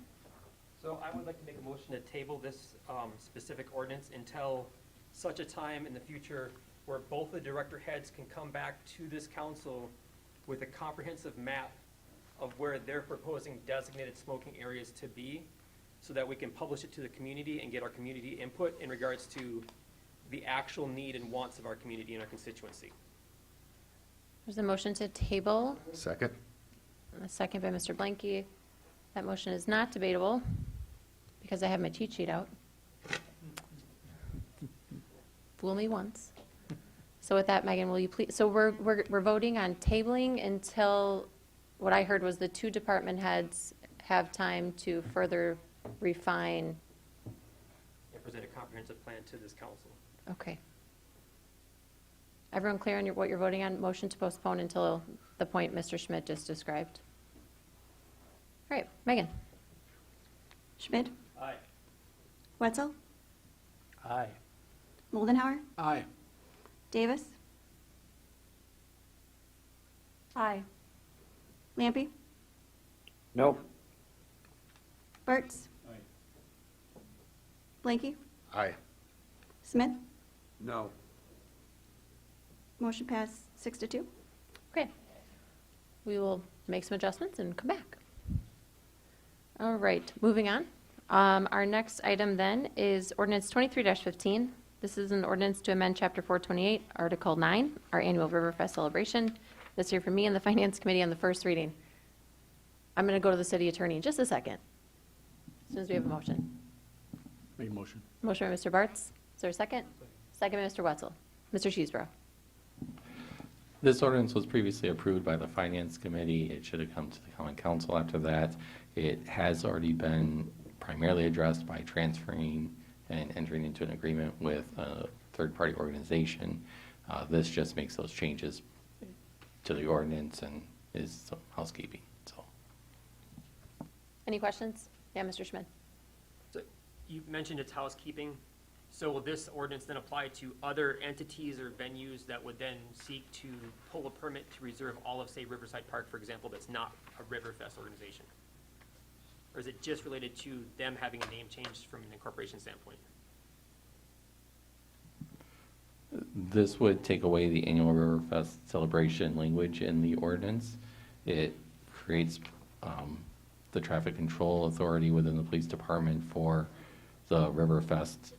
So I would like to make a motion to table this specific ordinance until such a time in the future where both the director heads can come back to this council with a comprehensive map of where they're proposing designated smoking areas to be, so that we can publish it to the community and get our community input in regards to the actual need and wants of our community and our constituency. There's a motion to table, Second? and a second by Mr. Blanky. That motion is not debatable because I have my cheat sheet out. Fool me once. So with that, Megan, will you please, so we're voting on tabling until, what I heard was the two department heads have time to further refine. And present a comprehensive plan to this council. Okay. Everyone clear on what you're voting on? Motion to postpone until the point Mr. Schmidt just described. All right, Megan? Schmidt? Aye. Wetzel? Aye. Moldenhauer? Aye. Davis? Aye. Lampy? No. Bartz? Aye. Blanky? Aye. Smith? No. Motion passed 6-2. Okay. We will make some adjustments and come back. All right, moving on. Our next item then is ordinance 23-15. This is an ordinance to amend Chapter 428, Article 9, our annual Riverfest celebration. This year for me and the Finance Committee on the first reading. I'm going to go to the city attorney in just a second, as soon as we have a motion. Make a motion. Motion by Mr. Bartz. Is there a second? Second by Mr. Wetzel. Mr. Cheeseborough. This ordinance was previously approved by the Finance Committee. It should have come to the Common Council after that. It has already been primarily addressed by transferring and entering into an agreement with a third-party organization. This just makes those changes to the ordinance and is some housekeeping, so. Any questions? Yeah, Mr. Schmidt. So you mentioned it's housekeeping. So will this ordinance then apply to other entities or venues that would then seek to pull a permit to reserve all of, say, Riverside Park, for example, that's not a Riverfest organization? Or is it just related to them having a name change from an incorporation standpoint? This would take away the annual Riverfest celebration language in the ordinance. It creates the traffic control authority within the police department for the Riverfest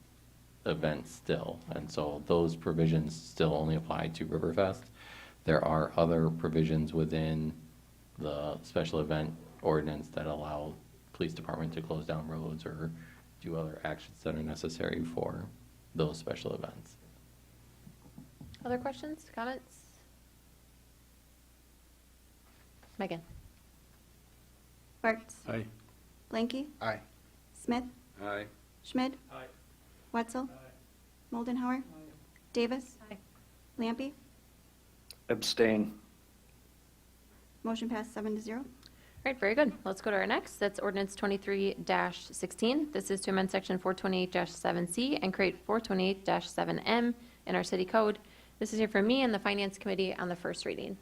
event still. And so those provisions still only apply to Riverfest. There are other provisions within the special event ordinance that allow police department to close down roads or do other actions that are necessary for those special events. Other questions, comments? Megan? Bartz? Aye. Blanky? Aye. Smith? Aye. Schmidt? Aye. Wetzel? Moldenhauer? Davis? Aye. Lampe? Abstain. Motion passed 7-0. All right, very good. Let's go to our next. That's ordinance 23-16. This is to amend section 428-7C and create 428-7M in our city code. This is here for me and the Finance Committee on the first reading.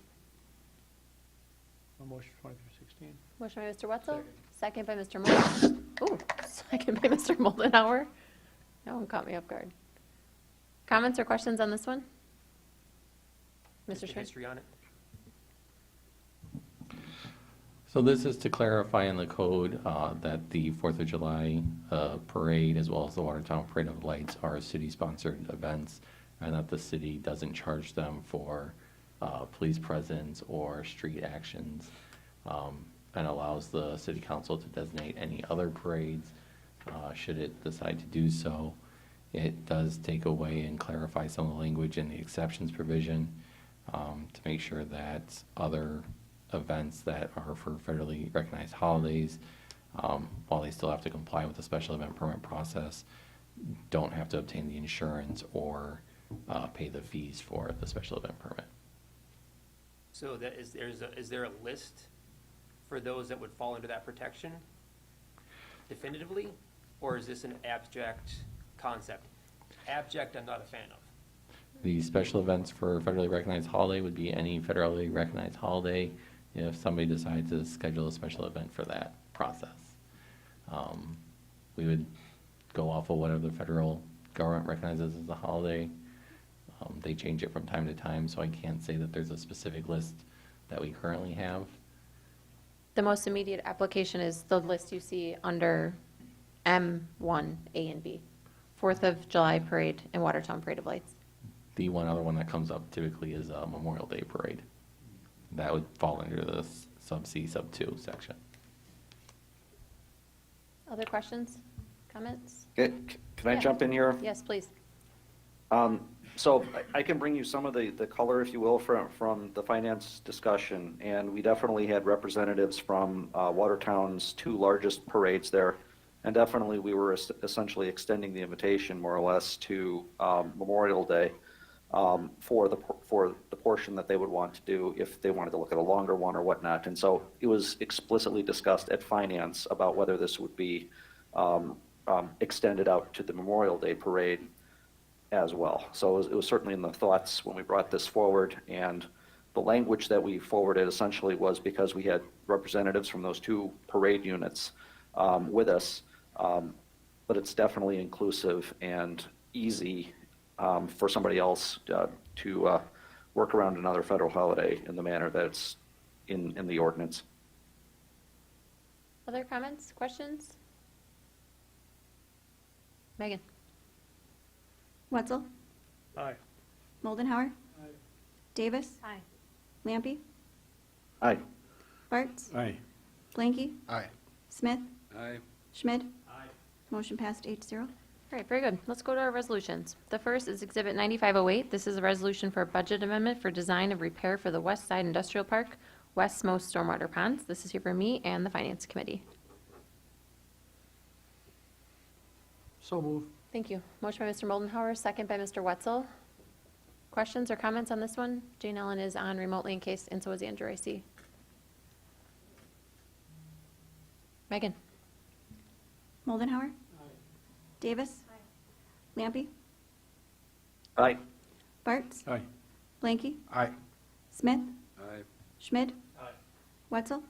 A motion 2316. Motion by Mr. Wetzel, second by Mr. Molden. Oh, second by Mr. Moldenhauer. That one caught me off guard. Comments or questions on this one? Mr. Just the Schmidt? history on it. So this is to clarify in the code that the 4th of July parade, as well as the Watertown Parade of Lights, are city-sponsored events, and that the city doesn't charge them for police presence or street actions, and allows the city council to designate any other parades should it decide to do so. It does take away and clarify some of the language in the exceptions provision to make sure that other events that are for federally recognized holidays, while they still have to comply with the special event permit process, don't have to obtain the insurance or pay the fees for the special event permit. So that is there a list for those that would fall into that protection definitively? Or is this an abstract concept? Abstract, I'm not a fan of. The special events for federally recognized holiday would be any federally recognized holiday if somebody decides to schedule a special event for that process. We would go off of whatever the federal government recognizes as a holiday. They change it from time to time, so I can't say that there's a specific list that we currently have. The most immediate application is the list you see under M1, A and B. 4th of July Parade and Watertown Parade of Lights. The one other one that comes up typically is a Memorial Day Parade. That would fall under the sub C, sub 2 section. Other questions, comments? Can I Yeah. jump in here? Yes, please. So I can bring you some of the color, if you will, from the finance discussion. And we definitely had representatives from Watertown's two largest parades there. And definitely we were essentially extending the invitation more or less to Memorial Day for the portion that they would want to do if they wanted to look at a longer one or whatnot. And so it was explicitly discussed at finance about whether this would be extended out to the Memorial Day parade as well. So it was certainly in the thoughts when we brought this forward, and the language that we forwarded essentially was because we had representatives from those two parade units with us, but it's definitely inclusive and easy for somebody else to work around another federal holiday in the manner that it's in the ordinance. Other comments, questions? Megan? Wetzel? Aye. Moldenhauer? Davis? Aye. Lampe? Aye. Bartz? Aye. Blanky? Aye. Smith? Aye. Schmid? Motion passed 8-0. All right, very good. Let's go to our resolutions. The first is Exhibit 9508. This is a resolution for a budget amendment for design of repair for the West Side Industrial Park, westmost stormwater ponds. This is here for me and the Finance Committee. So move. Thank you. Motion by Mr. Moldenhauer, second by Mr. Wetzel. Questions or comments on this one? Jane Ellen is on remotely in case, and so is Andrew, I see. Megan? Moldenhauer? Davis? Lampe? Aye. Bartz? Aye. Blanky? Aye. Smith? Aye. Schmid? Wetzel?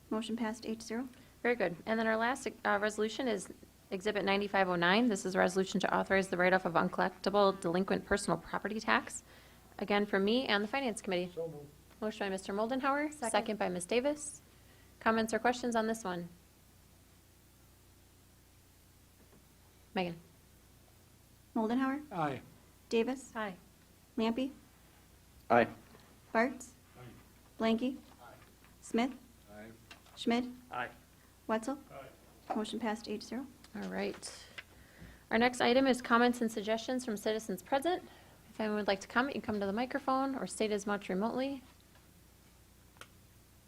Motion passed 8-0. Very good. And then our last resolution is Exhibit 9509. This is a resolution to authorize the write-off of uncollectible delinquent personal property tax. Again, from me and the Finance Committee. So moved. Motion by Mr. Moldenhauer, second by Ms. Davis. Comments or questions on this one? Megan? Moldenhauer? Aye. Davis? Aye. Lampe? Aye. Bartz? Blanky? Smith? Aye. Schmid? Aye. Wetzel? Motion passed 8-0. All right. Our next item is comments and suggestions from citizens present. If anyone would like to comment, you can come to the microphone or state as much remotely.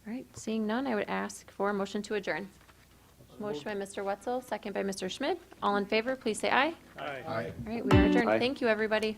All right, seeing none, I would ask for a motion to adjourn. Motion by Mr. Wetzel, second by Mr. Schmidt. All in favor, please say aye. Aye. Aye. All right, we are adjourned. Aye. Thank you, everybody.